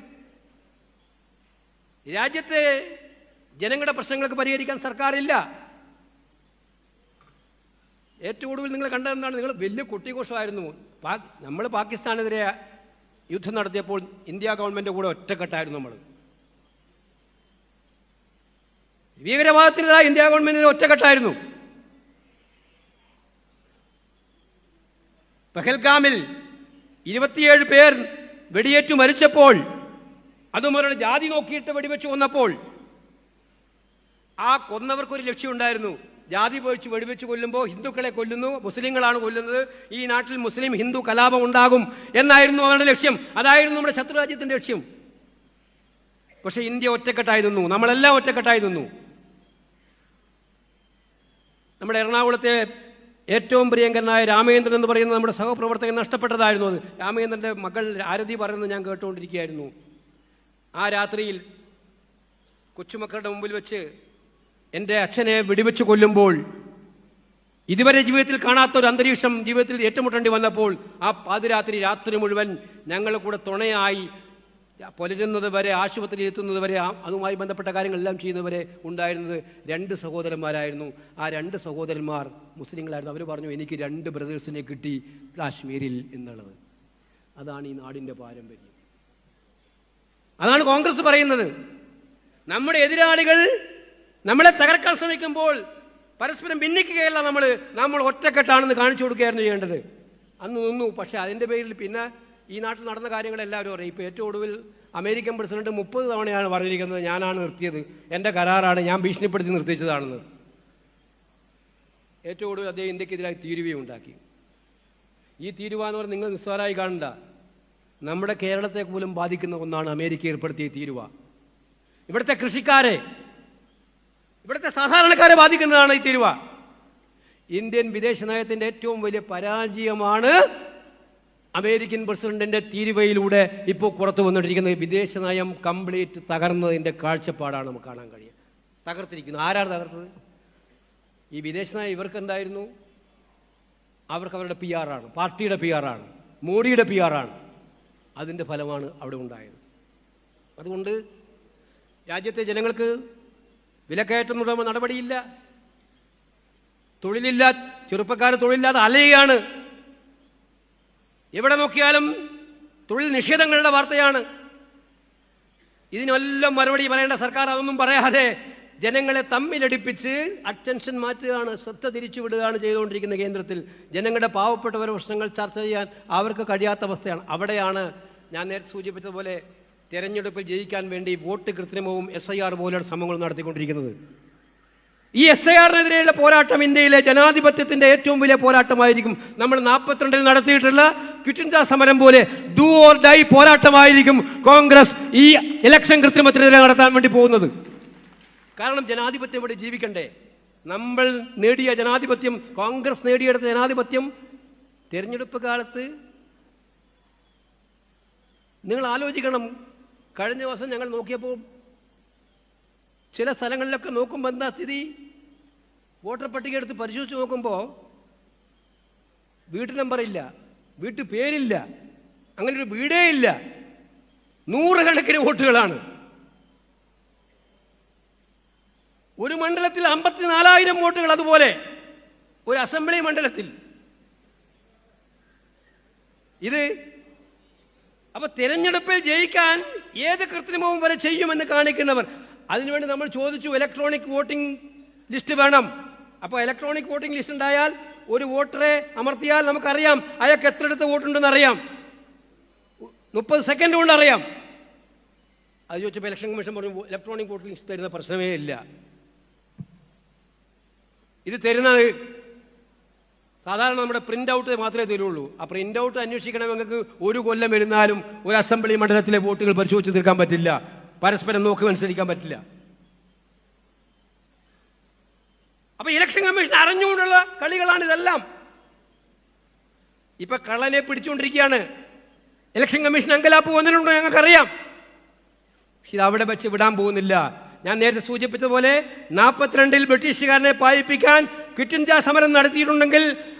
രാജ്യത്തെ ജനങ്ങളുടെ പ്രശ്നങ്ങൾക്ക് പരിഹരിക്കാൻ സർക്കാരില്ല. ഏറ്റവും കൂടുതൽ നിങ്ങൾ കണ്ടതെന്താണ്? നിങ്ങൾ വലിയ കുട്ടിഘോഷമായിരുന്നു. നമ്മൾ പാകിസ്ഥാനെതിരെ യുദ്ധം നടത്തിയപ്പോൾ ഇന്ത്യ ഗവൺമെൻറ് കൂടെ ഒറ്റക്കെട്ടായിരുന്നു. നമ്മൾ ഭീകരവാദത്തിനെതിരായ ഇന്ത്യ ഗവൺമെൻറ്റിന് ഒറ്റക്കെട്ടായിരുന്നു. പഹൽഗാമിൽ 27 പേർ വെടിയേറ്റു മരിച്ചപ്പോൾ, അതും അവരുടെ ജാതി നോക്കിയിട്ട് വെടിവെച്ച് കൊന്നപ്പോൾ, ആ കൊന്നവർക്കൊരു ലക്ഷ്യമുണ്ടായിരുന്നു. ജാതി പോയിച്ച് വെടിവെച്ച് കൊല്ലുമ്പോൾ ഹിന്ദുക്കളെ കൊല്ലുന്നു, മുസ്ലിങ്ങളാണ് കൊല്ലുന്നത്, ഈ നാട്ടിൽ മുസ്ലിം ഹിന്ദു കലാപം ഉണ്ടാകും എന്നായിരുന്നു അവരുടെ ലക്ഷ്യം. അതായിരുന്നു നമ്മുടെ ശത്രുരാജ്യത്തിൻ്റെ ലക്ഷ്യം. പക്ഷേ ഇന്ത്യ ഒറ്റക്കെട്ടായി നിന്നു, നമ്മളെല്ലാം ഒറ്റക്കെട്ടായി നിന്നു. നമ്മുടെ എറണാകുളത്തെ ഏറ്റവും പ്രിയങ്കരനായ രാമേന്ദ്രൻ എന്ന് പറയുന്ന നമ്മുടെ സഹപ്രവർത്തകൻ നഷ്ടപ്പെട്ടതായിരുന്നു. അത് രാമേന്ദ്രൻ്റെ മകൾ ആരതി പറയുന്നത് ഞാൻ കേട്ടുകൊണ്ടിരിക്കുകയായിരുന്നു. ആ രാത്രിയിൽ കൊച്ചുമക്കളുടെ മുമ്പിൽ വെച്ച് എൻ്റെ അച്ഛനെ വെടിവെച്ച് കൊല്ലുമ്പോൾ, ഇതുവരെ ജീവിതത്തിൽ കാണാത്തൊരു അന്തരീക്ഷം ജീവിതത്തിൽ ഏറ്റുമുട്ടേണ്ടി വന്നപ്പോൾ, ആ പാതിരാത്രി രാത്രി മുഴുവൻ ഞങ്ങളുടെ കൂടെ തുണയായി പുലരുന്നത് വരെ, ആശുപത്രിയിൽ എത്തുന്നത് വരെ, അതുമായി ബന്ധപ്പെട്ട കാര്യങ്ങളെല്ലാം ചെയ്യുന്നവരെ ഉണ്ടായിരുന്നത് 2 സഹോദരന്മാരായിരുന്നു. ആ 2 സഹോദരന്മാർ മുസ്ലിങ്ങളായിരുന്നു. അവർ പറഞ്ഞു, എനിക്ക് 2 ബ്രദേഴ്സിനെ കിട്ടി കാശ്മീരിൽ എന്നുള്ളത്. അതാണ് ഈ നാടിൻ്റെ പാരമ്പര്യം. അതാണ് കോൺഗ്രസ് പറയുന്നത്. നമ്മുടെ എതിരാളികൾ നമ്മളെ തകർക്കാൻ ശ്രമിക്കുമ്പോൾ പരസ്പരം ഭിന്നിക്കുകയല്ല, നമ്മൾ ഒറ്റക്കെട്ടാണെന്ന് കാണിച്ചു കൊടുക്കുകയായിരുന്നു ചെയ്യേണ്ടത്. അന്ന് നിന്നു. പക്ഷേ അതിൻ്റെ പേരിൽ പിന്നെ ഈ നാട്ടിൽ നടന്ന കാര്യങ്ങൾ എല്ലാവരും അറിയാം. ഇപ്പോൾ ഏറ്റവും ഒടുവിൽ അമേരിക്കൻ പ്രസിഡന്റ് 30 തവണയാണ് പറഞ്ഞിരിക്കുന്നത് ഞാനാണ് നിർത്തിയത്, എൻ്റെ കരാറാണ്, ഞാൻ ഭീഷണിപ്പെടുത്തി നിർത്തിച്ചതാണെന്ന്. ഏറ്റവും ഒടുവിൽ അദ്ദേഹം ഇന്ത്യക്കെതിരായി തീരുവയുണ്ടാക്കി. ഈ തീരുവ എന്ന് പറഞ്ഞാൽ നിങ്ങൾ നിസ്സാരമായി കാണണ്ട, നമ്മുടെ കേരളത്തെ പോലും ബാധിക്കുന്ന ഒന്നാണ് അമേരിക്ക ഏർപ്പെടുത്തിയ തീരുവ. ഇവിടുത്തെ കൃഷിക്കാരെ, ഇവിടുത്തെ സാധാരണക്കാരെ ബാധിക്കുന്നതാണ് ഈ തീരുവ. ഇന്ത്യൻ വിദേശ നയത്തിൻ്റെ ഏറ്റവും വലിയ പരാജയമാണ് അമേരിക്കൻ പ്രസിഡന്റിന്റെ തീരുവയിലൂടെ ഇപ്പോൾ പുറത്തു വന്നിട്ടിരിക്കുന്നത്. വിദേശ നയം കംപ്ലീറ്റ് തകർന്നതിൻ്റെ കാഴ്ചപ്പാടാണ് നമുക്ക് കാണാൻ കഴിയുക. തകർത്തിരിക്കുന്നു. ആരാണ് തകർത്തത്? ഈ വിദേശ നയം ഇവർക്ക് എന്തായിരുന്നു? അവർക്ക് അവരുടെ PR ആണ്, പാർട്ടിയുടെ PR ആണ്, മോഡിയുടെ PR ആണ്. അതിൻ്റെ ഫലമാണ് അവിടെ ഉണ്ടായത്. അതുകൊണ്ട് രാജ്യത്തെ ജനങ്ങൾക്ക് വിലക്കയറ്റം നടപടിയില്ല, തൊഴിലില്ല, ചെറുപ്പക്കാർ തൊഴിലില്ലാതെ അലയുകയാണ്. എവിടെ നോക്കിയാലും തൊഴിൽ നിഷേധങ്ങളുടെ വാർത്തയാണ്. ഇതിനെല്ലാം മറുപടി പറയേണ്ട സർക്കാർ അതൊന്നും പറയാതെ ജനങ്ങളെ തമ്മിലടിപ്പിച്ച് അറ്റൻഷൻ മാറ്റുകയാണ്, ശ്രദ്ധ തിരിച്ചുവിടുകയാണ് ചെയ്തുകൊണ്ടിരിക്കുന്ന കേന്ദ്രത്തിൽ. ജനങ്ങളുടെ പാവപ്പെട്ടവരുടെ പ്രശ്നങ്ങൾ ചർച്ച ചെയ്യാൻ അവർക്ക് കഴിയാത്ത അവസ്ഥയാണ്. അവിടെയാണ് ഞാൻ നേരത്തെ സൂചിപ്പിച്ചതുപോലെ തെരഞ്ഞെടുപ്പിൽ ജയിക്കാൻ വേണ്ടി വോട്ട് കൃത്രിമവും SIR പോലെയുള്ള ശ്രമങ്ങൾ നടത്തിക്കൊണ്ടിരിക്കുന്നത്. ഈ SIR-നെതിരെയുള്ള പോരാട്ടം ഇന്ത്യയിലെ ജനാധിപത്യത്തിൻ്റെ ഏറ്റവും വലിയ പോരാട്ടമായിരിക്കും. നമ്മൾ 42-ൽ നടത്തിയിട്ടുള്ള ക്വിറ്റ് ഇന്ത്യ സമരം പോലെ ഡു ഓർ ഡൈ പോരാട്ടമായിരിക്കും കോൺഗ്രസ് ഈ ഇലക്ഷൻ കൃത്രിമത്തിനെതിരെ നടത്താൻ വേണ്ടി പോകുന്നത്. കാരണം ജനാധിപത്യം ഇവിടെ ജീവിക്കണ്ടേ? നമ്മൾ നേടിയ ജനാധിപത്യം, കോൺഗ്രസ് നേടിയെടുത്ത ജനാധിപത്യം തിരഞ്ഞെടുപ്പ് കാലത്ത് നിങ്ങൾ ആലോചിക്കണം. കഴിഞ്ഞ ദിവസം ഞങ്ങൾ നോക്കിയപ്പോൾ ചില സ്ഥലങ്ങളിലൊക്കെ നോക്കുമ്പോൾ എന്താ സ്ഥിതി? വോട്ടർ പട്ടിക എടുത്ത് പരിശോധിച്ച് നോക്കുമ്പോൾ വീട്ടു നമ്പറില്ല, വീട്ടു പേരില്ല, അങ്ങനെ ഒരു വീടേ ഇല്ല. 100 കണക്കിന് വോട്ടുകളാണ്. ഒരു മണ്ഡലത്തിൽ 54,000 വോട്ടുകൾ. അതുപോലെ ഒരു അസംബ്ലി മണ്ഡലത്തിൽ ഇത്. അപ്പൊ തിരഞ്ഞെടുപ്പിൽ ജയിക്കാൻ ഏത് കൃത്രിമവും വരെ ചെയ്യുമെന്ന് കാണിക്കുന്നവർ. അതിനുവേണ്ടി നമ്മൾ ചോദിച്ചു, ഇലക്ട്രോണിക് വോട്ടിംഗ് ലിസ്റ്റ് വേണം. അപ്പോൾ ഇലക്ട്രോണിക് വോട്ടിംഗ് ലിസ്റ്റ് ഉണ്ടായാൽ ഒരു വോട്ടറെ അമർത്തിയാൽ നമുക്കറിയാം അയാൾക്ക് എത്രയെടുത്ത് വോട്ടുണ്ടെന്ന് അറിയാം. 30 സെക്കൻഡ് കൊണ്ട് അറിയാം. അത് ചോദിച്ചപ്പോൾ ഇലക്ഷൻ കമ്മീഷൻ പറഞ്ഞു ഇലക്ട്രോണിക് വോട്ടിംഗ് ലിസ്റ്റ് തരുന്ന പ്രശ്നമേ ഇല്ല. ഇത് തരുന്നത് സാധാരണ നമ്മുടെ പ്രിൻ്റ് ഔട്ട് മാത്രമേ തരുള്ളൂ. ആ പ്രിൻ്റ് ഔട്ട് അന്വേഷിക്കണമെങ്കിൽ 1 കൊല്ലം ഇരുന്നാലും ഒരു അസംബ്ലി മണ്ഡലത്തിലെ വോട്ടുകൾ പരിശോധിച്ച് തീർക്കാൻ പറ്റില്ല, പരസ്പരം നോക്കി മനസ്സിലാക്കാൻ പറ്റില്ല. അപ്പൊ ഇലക്ഷൻ കമ്മീഷൻ അറിഞ്ഞുകൊണ്ടുള്ള കളികളാണ് ഇതെല്ലാം. ഇപ്പൊ കള്ളനെ പിടിച്ചുകൊണ്ടിരിക്കുകയാണ്. ഇലക്ഷൻ കമ്മീഷൻ അങ്കലാപ്പ് വന്നിട്ടുണ്ടോ ഞങ്ങൾക്കറിയാം. പക്ഷെ ഇത് അവിടെ വെച്ച് വിടാൻ പോകുന്നില്ല. ഞാൻ നേരത്തെ സൂചിപ്പിച്ചതുപോലെ 42-ൽ ബ്രിട്ടീഷുകാരനെ പായിപ്പിക്കാൻ ക്വിറ്റ് ഇന്ത്യ സമരം നടത്തിയിട്ടുണ്ടെങ്കിൽ,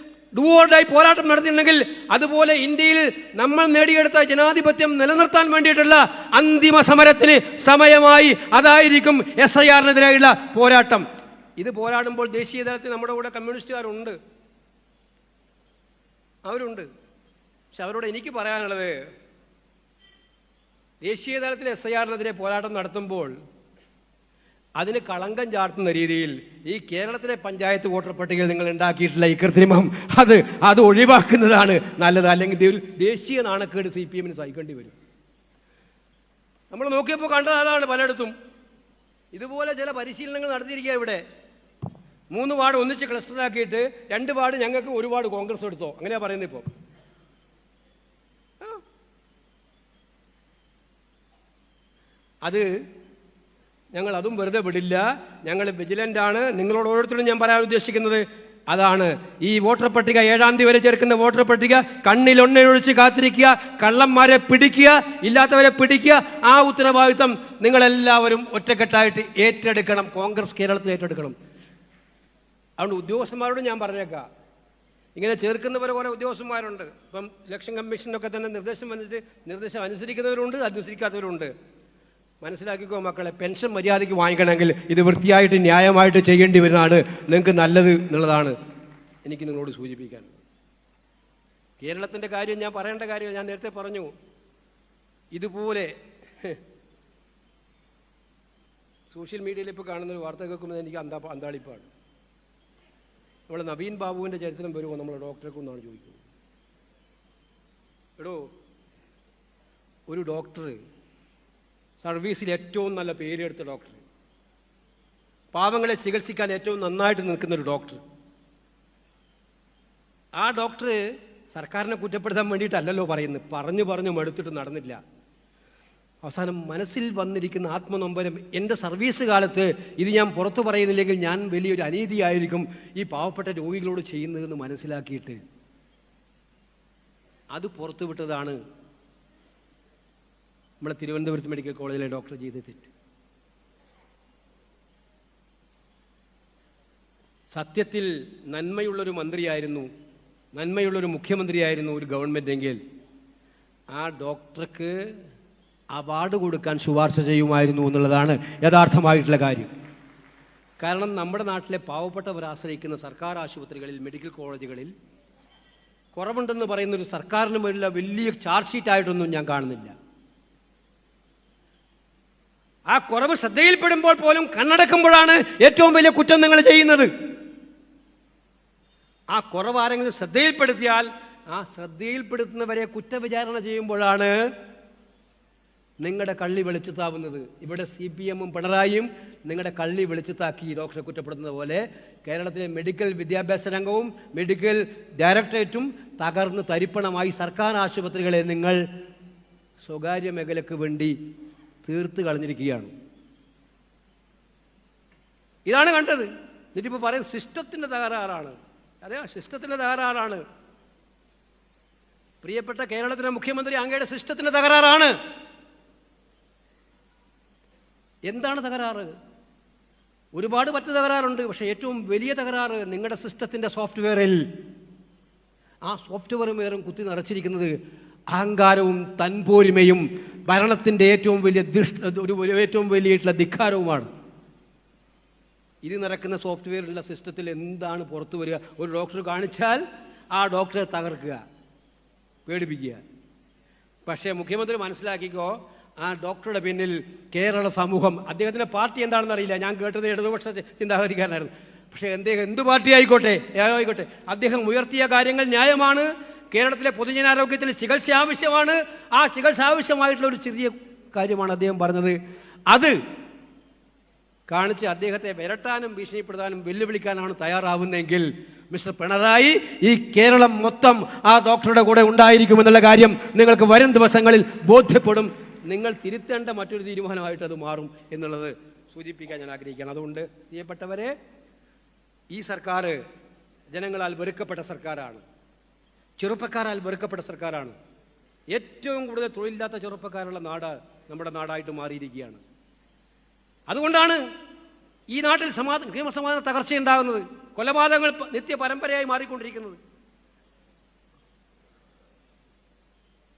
ഡു ഓർ ഡൈ പോരാട്ടം നടത്തിയിട്ടുണ്ടെങ്കിൽ, അതുപോലെ ഇന്ത്യയിൽ നമ്മൾ നേടിയെടുത്ത ജനാധിപത്യം നിലനിർത്താൻ വേണ്ടിയിട്ടുള്ള അന്തിമ സമരത്തിന് സമയമായി. അതായിരിക്കും SIR-നെതിരെയുള്ള പോരാട്ടം. ഇത് പോരാടുമ്പോൾ ദേശീയ തലത്തിൽ നമ്മുടെ കൂടെ കമ്മ്യൂണിസ്റ്റുകാരുണ്ട്, അവരുണ്ട്. പക്ഷെ അവരോട് എനിക്ക് പറയാനുള്ളത്, ദേശീയ തലത്തിൽ SIR-നെതിരെ പോരാട്ടം നടത്തുമ്പോൾ അതിന് കളങ്കം ചാർത്തുന്ന രീതിയിൽ ഈ കേരളത്തിലെ പഞ്ചായത്ത് വോട്ടർ പട്ടികയിൽ നിങ്ങൾ ഉണ്ടാക്കിയിട്ടുള്ള ഈ കൃത്രിമം അത് ഒഴിവാക്കുന്നതാണ് നല്ലത്. അല്ലെങ്കിൽ ഒരു ദേശീയ നാണക്കേട് CPM-ന് സഹിക്കേണ്ടി വരും. നമ്മൾ നോക്കിയപ്പോൾ കണ്ടത് അതാണ്. പലയിടത്തും ഇതുപോലെ ചില പരിശീലനങ്ങൾ നടത്തിയിരിക്കുക. ഇവിടെ 3 വാർഡ് ഒന്നിച്ച് ക്ലസ്റ്ററാക്കിയിട്ട് 2 വാർഡ് ഞങ്ങൾക്ക് 1 വാർഡ് കോൺഗ്രസ് എടുത്തോ, അങ്ങനെയാ പറയുന്നത്. ഇപ്പോൾ അത് ഞങ്ങൾ അതും വെറുതെ വിടില്ല. ഞങ്ങൾ വിജിലൻ്റ് ആണ്. നിങ്ങളോട് ഓരോരുത്തരും ഞാൻ പറയാൻ ഉദ്ദേശിക്കുന്നത് അതാണ്. ഈ വോട്ടർ പട്ടിക 7-ാം തീയതി വരെ ചേർക്കുന്ന വോട്ടർ പട്ടിക കണ്ണിലൊണ്ണയൊഴിച്ച് കാത്തിരിക്കുക, കള്ളന്മാരെ പിടിക്കുക, ഇല്ലാത്തവരെ പിടിക്കുക. ആ ഉത്തരവാദിത്വം നിങ്ങളെല്ലാവരും ഒറ്റക്കെട്ടായിട്ട് ഏറ്റെടുക്കണം. കോൺഗ്രസ് കേരളത്തിൽ ഏറ്റെടുക്കണം. അതുകൊണ്ട് ഉദ്യോഗസ്ഥന്മാരോട് ഞാൻ പറഞ്ഞേക്കാം, ഇങ്ങനെ ചേർക്കുന്നവരെ കുറേ ഉദ്യോഗസ്ഥന്മാരുണ്ട്. ഇപ്പം ഇലക്ഷൻ കമ്മീഷനൊക്കെ തന്നെ നിർദ്ദേശം അനുസരിക്കുന്നവരുണ്ട്, അനുസരിക്കാത്തവരുണ്ട്. മനസ്സിലാക്കിക്കോ മക്കളെ, പെൻഷൻ മര്യാദയ്ക്ക് വാങ്ങിക്കണമെങ്കിൽ ഇത് വൃത്തിയായിട്ട് ന്യായമായിട്ട് ചെയ്യേണ്ടി വരുന്നതാണ് നിങ്ങൾക്ക് നല്ലത് എന്നുള്ളതാണ് എനിക്ക് നിങ്ങളോട് സൂചിപ്പിക്കാൻ. കേരളത്തിൻ്റെ കാര്യം ഞാൻ പറയേണ്ട കാര്യം ഞാൻ നേരത്തെ പറഞ്ഞു. ഇതുപോലെ സോഷ്യൽ മീഡിയയിൽ ഇപ്പോൾ കാണുന്നൊരു വാർത്ത കേൾക്കുമ്പോൾ എനിക്ക് അന്താളിപ്പാണ്. നമ്മൾ നവീൻ ബാബുവിൻ്റെ ചരിത്രം വരുമോ നമ്മളെ ഡോക്ടർക്ക് എന്നാണ് ചോദിക്കുന്നത്. എടോ, ഒരു ഡോക്ടർ, സർവീസിൽ ഏറ്റവും നല്ല പേരെടുത്ത ഡോക്ടർ, പാവങ്ങളെ ചികിത്സിക്കാൻ ഏറ്റവും നന്നായിട്ട് നിൽക്കുന്നൊരു ഡോക്ടർ, ആ ഡോക്ടർ സർക്കാരിനെ കുറ്റപ്പെടുത്താൻ വേണ്ടിയിട്ടല്ലല്ലോ പറയുന്നത്, പറഞ്ഞു മടുത്തിട്ട് നടന്നില്ല. അവസാനം മനസ്സിൽ വന്നിരിക്കുന്ന ആത്മനൊമ്പരം, എൻ്റെ സർവീസ് കാലത്ത് ഇത് ഞാൻ പുറത്തു പറയുന്നില്ലെങ്കിൽ ഞാൻ വലിയൊരു അനീതിയായിരിക്കും ഈ പാവപ്പെട്ട രോഗികളോട് ചെയ്യുന്നതെന്ന് മനസ്സിലാക്കിയിട്ട് അത് പുറത്തുവിട്ടതാണ് നമ്മളെ തിരുവനന്തപുരത്ത് മെഡിക്കൽ കോളേജിലെ ഡോക്ടർ ചെയ്ത തെറ്റ്. സത്യത്തിൽ നന്മയുള്ളൊരു മന്ത്രിയായിരുന്നു, നന്മയുള്ളൊരു മുഖ്യമന്ത്രിയായിരുന്നു ഒരു ഗവൺമെൻറ് എങ്കിൽ ആ ഡോക്ടർക്ക് അവാർഡ് കൊടുക്കാൻ ശുപാർശ ചെയ്യുമായിരുന്നു എന്നുള്ളതാണ് യഥാർത്ഥമായിട്ടുള്ള കാര്യം. കാരണം നമ്മുടെ നാട്ടിലെ പാവപ്പെട്ടവർ ആശ്രയിക്കുന്ന സർക്കാർ ആശുപത്രികളിൽ, മെഡിക്കൽ കോളേജുകളിൽ കുറവുണ്ടെന്ന് പറയുന്നൊരു സർക്കാരിന് മേലുള്ള വലിയ ചാർജ് ഷീറ്റായിട്ടൊന്നും ഞാൻ കാണുന്നില്ല. ആ കുറവ് ശ്രദ്ധയിൽപ്പെടുമ്പോൾ പോലും കണ്ണടക്കുമ്പോഴാണ് ഏറ്റവും വലിയ കുറ്റം നിങ്ങൾ ചെയ്യുന്നത്. ആ കുറവ് ആരെങ്കിലും ശ്രദ്ധയിൽപ്പെടുത്തിയാൽ ആ ശ്രദ്ധയിൽപ്പെടുത്തുന്നവരെ കുറ്റവിചാരണ ചെയ്യുമ്പോഴാണ് നിങ്ങളുടെ കള്ളി വെളിച്ചത്താവുന്നത്. ഇവിടെ CPM-ഉം പിണറായിയും നിങ്ങളുടെ കള്ളി വെളിച്ചത്താക്കി ഡോക്ടറെ കുറ്റപ്പെടുത്തുന്നത് പോലെ കേരളത്തിലെ മെഡിക്കൽ വിദ്യാഭ്യാസ രംഗവും മെഡിക്കൽ ഡയറക്ടറേറ്റും തകർന്ന് തരിപ്പണമായി സർക്കാർ ആശുപത്രികളെ നിങ്ങൾ സ്വകാര്യ മേഖലയ്ക്ക് വേണ്ടി തീർത്ത് കളഞ്ഞിരിക്കുകയാണ്. ഇതാണ് കണ്ടത്. എന്നിട്ടിപ്പോൾ പറയും സിസ്റ്റത്തിൻ്റെ തകരാറാണ്. അതെ, സിസ്റ്റത്തിൻ്റെ തകരാറാണ്. പ്രിയപ്പെട്ട കേരളത്തിലെ മുഖ്യമന്ത്രി, അങ്ങയുടെ സിസ്റ്റത്തിൻ്റെ തകരാറാണ്. എന്താണ് തകരാറ്? ഒരുപാട് മറ്റു തകരാറുണ്ട്. പക്ഷേ ഏറ്റവും വലിയ തകരാറ് നിങ്ങളുടെ സിസ്റ്റത്തിൻ്റെ സോഫ്റ്റ്വെയറിൽ. ആ സോഫ്റ്റ്വെയറും കുത്തി നിറച്ചിരിക്കുന്നത് അഹങ്കാരവും തൻപോരിമയും ഭരണത്തിൻ്റെ ഏറ്റവും വലിയിട്ടുള്ള ധിക്കാരവുമാണ്. ഇത് നടക്കുന്ന സോഫ്റ്റ്വെയറിലുള്ള സിസ്റ്റത്തിൽ എന്താണ് പുറത്തു വരിക? ഒരു ഡോക്ടർ കാണിച്ചാൽ ആ ഡോക്ടറെ തകർക്കുക, പേടിപ്പിക്കുക. പക്ഷേ മുഖ്യമന്ത്രി മനസ്സിലാക്കിക്കോ, ആ ഡോക്ടറുടെ പിന്നിൽ കേരള സമൂഹം, അദ്ദേഹത്തിൻ്റെ പാർട്ടി എന്താണെന്ന് അറിയില്ല, ഞാൻ കേട്ടത് ഇടതുപക്ഷ ചിന്താഗതിക്കാരനായിരുന്നു. പക്ഷേ അദ്ദേഹം എന്ത് പാർട്ടി ആയിക്കോട്ടെ, അദ്ദേഹം ഉയർത്തിയ കാര്യങ്ങൾ ന്യായമാണ്. കേരളത്തിലെ പൊതുജനാരോഗ്യത്തിന് ചികിത്സ ആവശ്യമാണ്. ആ ചികിത്സ ആവശ്യമായിട്ടുള്ള ഒരു ചെറിയ കാര്യമാണ് അദ്ദേഹം പറഞ്ഞത്. അത് കാണിച്ച് അദ്ദേഹത്തെ വിരട്ടാനും ഭീഷണിപ്പെടുത്താനും വെല്ലുവിളിക്കാനാണ് തയ്യാറാവുന്നതെങ്കിൽ മിസ്റ്റർ പിണറായി, ഈ കേരളം മൊത്തം ആ ഡോക്ടറുടെ കൂടെ ഉണ്ടായിരിക്കുമെന്നുള്ള കാര്യം നിങ്ങൾക്ക് വരും ദിവസങ്ങളിൽ ബോധ്യപ്പെടും. നിങ്ങൾ തിരുത്തേണ്ട മറ്റൊരു തീരുമാനമായിട്ട് അത് മാറും എന്നുള്ളത് സൂചിപ്പിക്കാൻ ഞാൻ ആഗ്രഹിക്കുകയാണ്. അതുകൊണ്ട് പ്രിയപ്പെട്ടവരെ, ഈ സർക്കാർ ജനങ്ങളാൽ വെറുക്കപ്പെട്ട സർക്കാരാണ്, ചെറുപ്പക്കാരാൽ വെറുക്കപ്പെട്ട സർക്കാരാണ്. ഏറ്റവും കൂടുതൽ തൊഴിലില്ലാത്ത ചെറുപ്പക്കാരുള്ള നാട് നമ്മുടെ നാടായിട്ട് മാറിയിരിക്കുകയാണ്. അതുകൊണ്ടാണ് ഈ നാട്ടിൽ നിയമസമാധാന തകർച്ചയുണ്ടാകുന്നത്, കൊലപാതകങ്ങൾ നിത്യ പരമ്പരയായി മാറിക്കൊണ്ടിരിക്കുന്നത്.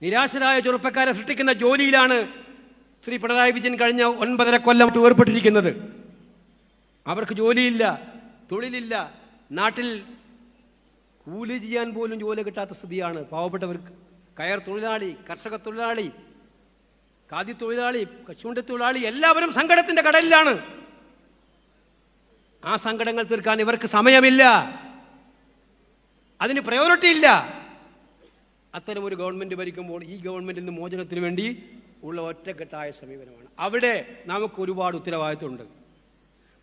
നിരാശരായ ചെറുപ്പക്കാരെ സൃഷ്ടിക്കുന്ന ജോലിയിലാണ് ശ്രീ പിണറായി വിജയൻ കഴിഞ്ഞ 9.5 കൊല്ലം ഏർപ്പെട്ടിരിക്കുന്നത്. അവർക്ക് ജോലിയില്ല, തൊഴിലില്ല, നാട്ടിൽ കൂലി ചെയ്യാൻ പോലും ജോലി കിട്ടാത്ത സ്ഥിതിയാണ് പാവപ്പെട്ടവർക്ക്. കയർ തൊഴിലാളി, കർഷക തൊഴിലാളി, ഖാദി തൊഴിലാളി, കശുവണ്ടി തൊഴിലാളി എല്ലാവരും സങ്കടത്തിൻ്റെ കടലിലാണ്. ആ സങ്കടങ്ങൾ തീർക്കാൻ ഇവർക്ക് സമയമില്ല, അതിന് പ്രയോറിറ്റി ഇല്ല. അത്തരം ഒരു ഗവൺമെൻറ് ഭരിക്കുമ്പോൾ ഈ ഗവൺമെൻറ്റിൽ നിന്ന് മോചനത്തിന് വേണ്ടി ഉള്ള ഒറ്റക്കെട്ടായ സമീപനമാണ്. അവിടെ നമുക്ക് ഒരുപാട് ഉത്തരവാദിത്വമുണ്ട്.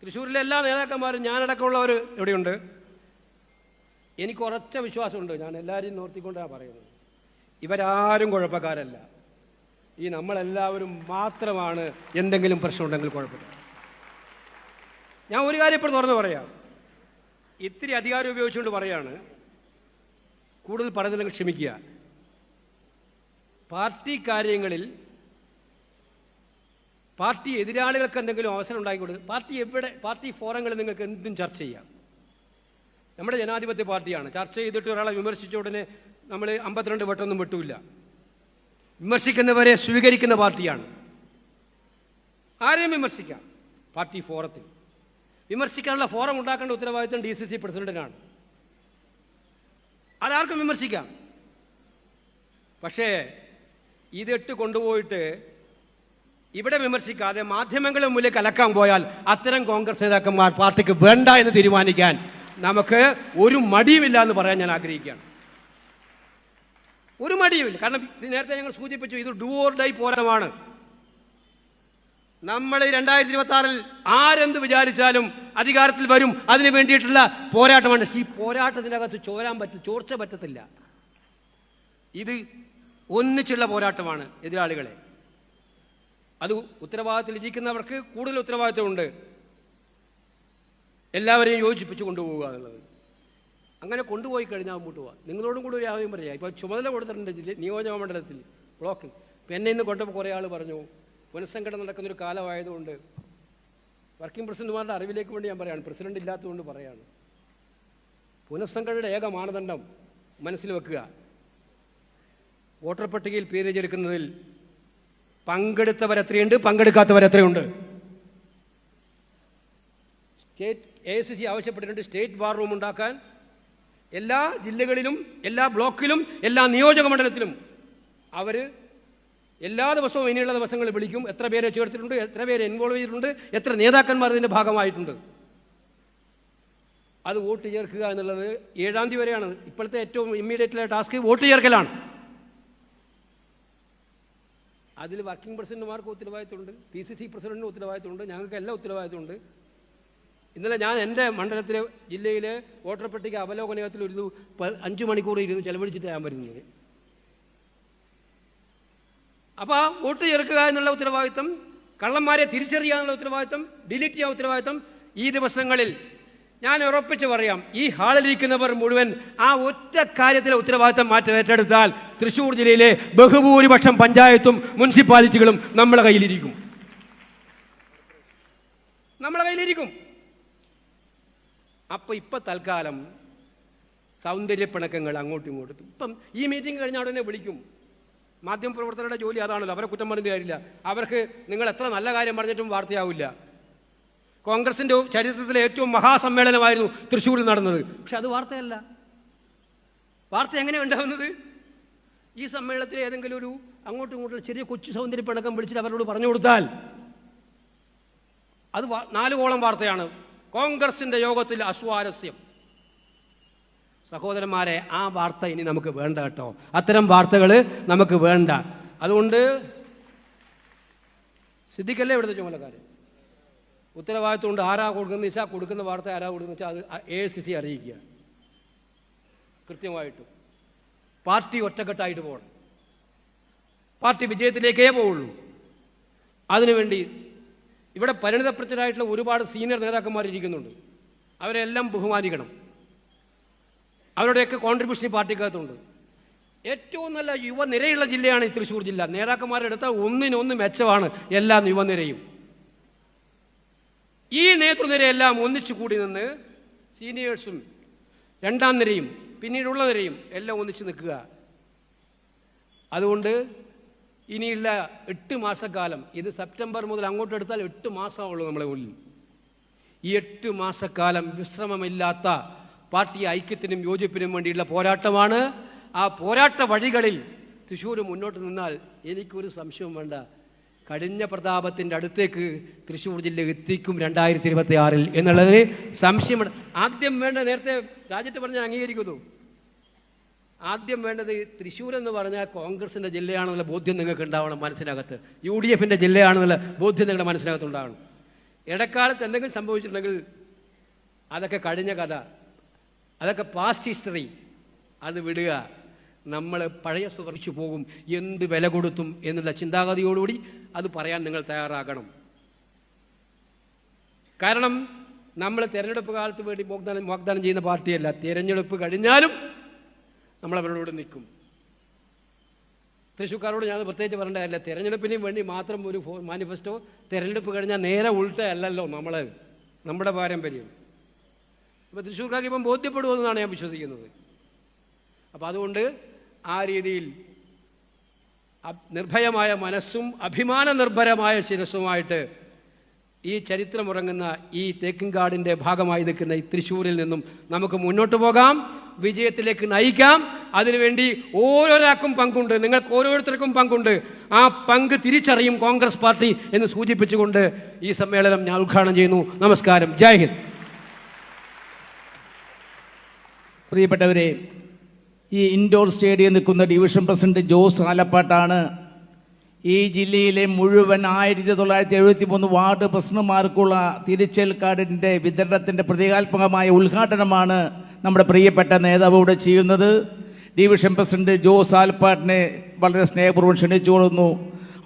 തൃശ്ശൂരിലെ എല്ലാ നേതാക്കന്മാരും, ഞാനടക്കമുള്ളവർ എവിടെയുണ്ട്, എനിക്ക് ഉറച്ച വിശ്വാസമുണ്ട്. ഞാൻ എല്ലാവരെയും നോർത്തിക്കൊണ്ടാണ് പറയുന്നത്, ഇവരാരും കുഴപ്പക്കാരല്ല. ഈ നമ്മളെല്ലാവരും മാത്രമാണ് എന്തെങ്കിലും പ്രശ്നമുണ്ടെങ്കിൽ കുഴപ്പമില്ല. ഞാൻ ഒരു കാര്യം ഇപ്പോൾ തുറന്ന് പറയാം, ഇത്തിരി അധികാരം ഉപയോഗിച്ചുകൊണ്ട് പറയാണ്, കൂടുതൽ പറയുന്നില്ലെങ്കിൽ ക്ഷമിക്കുക. പാർട്ടി കാര്യങ്ങളിൽ പാർട്ടി എതിരാളികൾക്ക് എന്തെങ്കിലും അവസരം ഉണ്ടാക്കിക്കൊടുക്കുക. പാർട്ടി ഫോറങ്ങളിൽ നിങ്ങൾക്ക് എന്തും ചർച്ച ചെയ്യാം. നമ്മുടെ ജനാധിപത്യ പാർട്ടിയാണ്. ചർച്ച ചെയ്തിട്ട് ഒരാളെ വിമർശിച്ച ഉടനെ നമ്മൾ 52 വട്ടമൊന്നും വെട്ടില്ല. വിമർശിക്കുന്നവരെ സ്വീകരിക്കുന്ന പാർട്ടിയാണ്. ആരെയും വിമർശിക്കാം. പാർട്ടി ഫോറത്തിൽ വിമർശിക്കാനുള്ള ഫോറം ഉണ്ടാക്കേണ്ട ഉത്തരവാദിത്വം DCC പ്രസിഡന്റിനാണ്. അതാർക്കും വിമർശിക്കാം. പക്ഷേ ഇതിട്ട് കൊണ്ടുപോയിട്ട് ഇവിടെ വിമർശിക്കാതെ മാധ്യമങ്ങളുടെ മുന്നിൽ കലക്കാൻ പോയാൽ അത്തരം കോൺഗ്രസ് നേതാക്കന്മാർ പാർട്ടിക്ക് വേണ്ട എന്ന് തീരുമാനിക്കാൻ നമുക്ക് ഒരു മടിയുമില്ല എന്ന് പറയാൻ ഞാൻ ആഗ്രഹിക്കുകയാണ്. ഒരു മടിയുമില്ല. കാരണം ഇത് നേരത്തെ ഞങ്ങൾ സൂചിപ്പിച്ചു, ഇത് ഡു ഓർ ഡൈ പോരാട്ടമാണ്. നമ്മൾ 2026 ആരെന്ത് വിചാരിച്ചാലും അധികാരത്തിൽ വരും, അതിന് വേണ്ടിയിട്ടുള്ള പോരാട്ടമാണ്. ഈ പോരാട്ടത്തിനകത്ത് ചോർച്ച പറ്റത്തില്ല. ഇത് ഒന്നിച്ചുള്ള പോരാട്ടമാണ്. എതിരാളികളെ അത് ഉത്തരവാദിത്തത്തിൽ ഇരിക്കുന്നവർക്ക് കൂടുതൽ ഉത്തരവാദിത്തമുണ്ട്, എല്ലാവരെയും യോജിപ്പിച്ച് കൊണ്ടുപോവുക എന്നുള്ളത്. അങ്ങനെ കൊണ്ടുപോയി കഴിഞ്ഞാൽ മുമ്പോട്ട് പോവാം. നിങ്ങളോടും കൂടി ഒരു ആവശ്യം പറയാം. ഇപ്പോൾ ചുമതല കൊടുത്തിട്ടുണ്ട് നിയോജക മണ്ഡലത്തിൽ ബ്ലോക്കിൽ. ഇപ്പം എന്നെ ഇന്ന് കൊണ്ടപ്പോൾ കുറേ ആൾ പറഞ്ഞു, പുനഃസംഘടന നടക്കുന്നൊരു കാലമായതുകൊണ്ട് വർക്കിംഗ് പ്രസിഡന്റുമാരുടെ അറിവിലേക്ക് വേണ്ടി ഞാൻ പറയുകയാണ്, പ്രസിഡന്റ് ഇല്ലാത്തതുകൊണ്ട് പറയുകയാണ്. പുനഃസംഘടനയുടെ ഏക മാനദണ്ഡം മനസ്സിൽ വെക്കുക, വോട്ടർ പട്ടികയിൽ പേര് ചേർക്കുന്നതിൽ പങ്കെടുത്തവരെത്രയുണ്ട്, പങ്കെടുക്കാത്തവരെത്രയുണ്ട്. സ്റ്റേറ്റ് AICC ആവശ്യപ്പെട്ടിട്ടുണ്ട് സ്റ്റേറ്റ് വാർ റൂം ഉണ്ടാക്കാൻ. എല്ലാ ജില്ലകളിലും, എല്ലാ ബ്ലോക്കിലും, എല്ലാ നിയോജക മണ്ഡലത്തിലും അവർ എല്ലാ ദിവസവും ഇനിയുള്ള ദിവസങ്ങളിൽ വിളിക്കും. എത്ര പേരെ ചേർത്തിട്ടുണ്ട്, എത്ര പേരെ ഇൻവോൾവ് ചെയ്തിട്ടുണ്ട്, എത്ര നേതാക്കന്മാർ ഇതിൻ്റെ ഭാഗമായിട്ടുണ്ട്. അത് വോട്ട് ചേർക്കുക എന്നുള്ളത് 7-ാം തീയതി വരെയാണ്. ഇപ്പോഴത്തെ ഏറ്റവും ഇമ്മീഡിയറ്റ് ടാസ്ക് വോട്ട് ചേർക്കലാണ്. അതിൽ വർക്കിംഗ് പ്രസിഡന്റുമാർക്ക് ഉത്തരവാദിത്തമുണ്ട്, PCC പ്രസിഡന്റിന് ഉത്തരവാദിത്തമുണ്ട്, ഞങ്ങൾക്ക് എല്ലാം ഉത്തരവാദിത്തമുണ്ട്. ഇന്നലെ ഞാൻ എൻ്റെ മണ്ഡലത്തിലെ ജില്ലയിലെ വോട്ടർ പട്ടിക അവലോകന യോഗത്തിൽ ഒരു 5 മണിക്കൂർ ഇരുന്ന് ചെലവഴിച്ചിട്ട് ഞാൻ വരുന്നത്. അപ്പോൾ വോട്ട് ചേർക്കുക എന്നുള്ള ഉത്തരവാദിത്തം, കള്ളന്മാരെ തിരിച്ചറിയുക എന്നുള്ള ഉത്തരവാദിത്തം, ഡിലീറ്റ് ചെയ്യുക ഉത്തരവാദിത്തം ഈ ദിവസങ്ങളിൽ ഞാൻ ഉറപ്പിച്ച് പറയാം, ഈ ഹാളിലിരിക്കുന്നവർ മുഴുവൻ ആ ഒറ്റ കാര്യത്തിലെ ഉത്തരവാദിത്തം ഏറ്റെടുത്താൽ തൃശ്ശൂർ ജില്ലയിലെ ബഹുഭൂരിപക്ഷം പഞ്ചായത്തും മുനിസിപ്പാലിറ്റികളും നമ്മളെ കയ്യിലിരിക്കും. അപ്പോൾ ഇപ്പം തൽക്കാലം സൗന്ദര്യപ്പിണക്കങ്ങൾ അങ്ങോട്ടും ഇങ്ങോട്ടും. ഇപ്പം ഈ മീറ്റിംഗ് കഴിഞ്ഞ ഉടനെ വിളിക്കും. മാധ്യമപ്രവർത്തകരുടെ ജോലി അതാണല്ലോ, അവരെ കുറ്റം പറഞ്ഞിട്ട് കാര്യമില്ല. അവർക്ക് നിങ്ങൾ എത്ര നല്ല കാര്യം പറഞ്ഞിട്ടും വാർത്തയാവില്ല. കോൺഗ്രസിൻ്റെ ചരിത്രത്തിലെ ഏറ്റവും മഹാസമ്മേളനമായിരുന്നു തൃശ്ശൂരിൽ നടന്നത്. പക്ഷെ അത് വാർത്തയല്ല. വാർത്ത എങ്ങനെയാണ് ഉണ്ടാകുന്നത്? ഈ സമ്മേളനത്തിൽ ഏതെങ്കിലും ഒരു അങ്ങോട്ടും ഇങ്ങോട്ടും ചെറിയ കൊച്ചു സൗന്ദര്യപ്പിണക്കം വിളിച്ചിട്ട് അവരോട് പറഞ്ഞു കൊടുത്താൽ അത് 4 കോളം വാർത്തയാണ്. കോൺഗ്രസിൻ്റെ യോഗത്തിൽ അസ്വാരസ്യം. സഹോദരന്മാരെ, ആ വാർത്ത ഇനി നമുക്ക് വേണ്ട കേട്ടോ. അത്തരം വാർത്തകൾ നമുക്ക് വേണ്ട. അതുകൊണ്ട് സിദ്ദിഖല്ലേ ഇവിടുത്തെ ചുമതലക്കാരൻ, ഉത്തരവാദിത്വമുണ്ട്. ആരാ കൊടുക്കുന്നത് വെച്ചാൽ കൊടുക്കുന്ന വാർത്ത ആരാ കൊടുക്കുന്നത് വെച്ചാൽ അത് AICC അറിയിക്കുക കൃത്യമായിട്ടും. പാർട്ടി ഒറ്റക്കെട്ടായിട്ട് പോകണം. പാർട്ടി വിജയത്തിലേക്കേ പോവുള്ളൂ. അതിനുവേണ്ടി ഇവിടെ പരിണിതപ്രജ്ഞരായിട്ടുള്ള ഒരുപാട് സീനിയർ നേതാക്കന്മാർ ഇരിക്കുന്നുണ്ട്. അവരെല്ലാം ബഹുമാനിക്കണം. അവരുടെയൊക്കെ കോൺട്രിബ്യൂഷൻ ഈ പാർട്ടിക്കകത്തുണ്ട്. ഏറ്റവും നല്ല യുവനിരയുള്ള ജില്ലയാണ് ഈ തൃശ്ശൂർ ജില്ല. നേതാക്കന്മാരുടെ അടുത്ത ഒന്നിനൊന്ന് മെച്ചമാണ് എല്ലാ യുവനിരയും. ഈ നേതൃനിരയെല്ലാം ഒന്നിച്ചു കൂടി നിന്ന് സീനിയേഴ്സും 2ാം നിരയും പിന്നീടുള്ള നിരയും എല്ലാം ഒന്നിച്ച് നിൽക്കുക. അതുകൊണ്ട് ഇനിയുള്ള 8 മാസക്കാലം, ഇത് സെപ്റ്റംബർ മുതൽ അങ്ങോട്ട് എടുത്താൽ 8 മാസമുള്ളൂ നമ്മളെ മുന്നിൽ. ഈ 8 മാസക്കാലം വിശ്രമമില്ലാത്ത പാർട്ടി ഐക്യത്തിനും യോജിപ്പിനും വേണ്ടിയുള്ള പോരാട്ടമാണ്. ആ പോരാട്ട വഴികളിൽ തൃശ്ശൂർ മുന്നോട്ട് നിന്നാൽ എനിക്കൊരു സംശയവും വേണ്ട, കഴിഞ്ഞ പ്രതാപത്തിൻ്റെ അടുത്തേക്ക് തൃശ്ശൂർ ജില്ല എത്തിക്കും 2026 എന്നുള്ളതിന് സംശയമാണ്. ആദ്യം വേണ്ട, നേരത്തെ രാജ്യത്ത് പറഞ്ഞാൽ അംഗീകരിക്കുന്നു, ആദ്യം വേണ്ടത് തൃശ്ശൂർ എന്ന് പറഞ്ഞാൽ കോൺഗ്രസിൻ്റെ ജില്ലയാണെന്നുള്ള ബോധ്യം നിങ്ങൾക്ക് ഉണ്ടാവണം മനസ്സിനകത്ത്. UDFൻ്റെ ജില്ലയാണെന്നുള്ള ബോധ്യം നിങ്ങളുടെ മനസ്സിനകത്ത് ഉണ്ടാവണം. ഇടക്കാലത്ത് എന്തെങ്കിലും സംഭവിച്ചിട്ടുണ്ടെങ്കിൽ അതൊക്കെ കഴിഞ്ഞ കഥ, അതൊക്കെ പാസ്റ്റ് ഹിസ്റ്ററി. അത് വിടുക. നമ്മൾ പഴയ സുവർച്ചു പോകും, എന്ത് വില കൊടുത്തും എന്നുള്ള ചിന്താഗതിയോടുകൂടി അത് പറയാൻ നിങ്ങൾ തയ്യാറാകണം. കാരണം നമ്മൾ തിരഞ്ഞെടുപ്പ് കാലത്ത് വേണ്ടി വാഗ്ദാനം ചെയ്യുന്ന പാർട്ടിയല്ല. തിരഞ്ഞെടുപ്പ് കഴിഞ്ഞാലും നമ്മളവരോട് നിൽക്കും. തൃശ്ശൂർക്കാരോട് ഞാൻ പ്രത്യേകിച്ച് പറയേണ്ട കാര്യമില്ല. തിരഞ്ഞെടുപ്പിന് വേണ്ടി മാത്രം ഒരു മാനിഫെസ്റ്റോ, തിരഞ്ഞെടുപ്പ് കഴിഞ്ഞാൽ നേരെ ഉൾട്ടയല്ലല്ലോ നമ്മുടെ പാരമ്പര്യം. ഇപ്പോൾ തൃശ്ശൂർക്കാർക്ക് ഇപ്പം ബോധ്യപ്പെടുമെന്നാണ് ഞാൻ വിശ്വസിക്കുന്നത്. അപ്പോൾ അതുകൊണ്ട് ആ രീതിയിൽ നിർഭയമായ മനസ്സും അഭിമാന നിർഭരമായ ശിരസ്സുമായിട്ട് ഈ ചരിത്രമുറങ്ങുന്ന ഈ തേക്കിൻകാടിൻ്റെ ഭാഗമായി നിൽക്കുന്ന ഈ തൃശ്ശൂരിൽ നിന്നും നമുക്ക് മുന്നോട്ട് പോകാം, വിജയത്തിലേക്ക് നയിക്കാം. അതിനുവേണ്ടി ഓരോരാൾക്കും പങ്കുണ്ട്, നിങ്ങൾക്ക് ഓരോരുത്തർക്കും പങ്കുണ്ട്. ആ പങ്ക് തിരിച്ചറിയും കോൺഗ്രസ് പാർട്ടി എന്ന് സൂചിപ്പിച്ചുകൊണ്ട് ഈ സമ്മേളനം ഞാൻ ഉദ്ഘാടനം ചെയ്യുന്നു. നമസ്കാരം. ജയ് ഹിന്ദ്. പ്രിയപ്പെട്ടവരെ, ഈ ഇൻഡോർ സ്റ്റേഡിയം നിൽക്കുന്ന ഡിവിഷൻ പ്രസിഡന്റ് ജോസ് ആലപ്പാട്ടാണ്. ഈ ജില്ലയിലെ മുഴുവൻ 1973 വാർഡ് പ്രസിഡന്റുമാർക്കുള്ള തിരിച്ചൽ കാർഡിൻ്റെ വിതരണത്തിൻ്റെ പ്രതീകാത്മകമായ ഉദ്ഘാടനമാണ് നമ്മുടെ പ്രിയപ്പെട്ട നേതാവ് ഇവിടെ ചെയ്യുന്നത്. ഡിവിഷൻ പ്രസിഡന്റ് ജോസ് ആലപ്പാട്ടിനെ വളരെ സ്നേഹപൂർവ്വം ക്ഷണിച്ചുകൊള്ളുന്നു.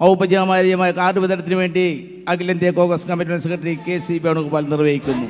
ഔപചാരികമായ കാർഡ് വിതരണത്തിന് വേണ്ടി അഖിലേന്ത്യാ Congress committee secretary KC Venugopal നിർവഹിക്കുന്നു.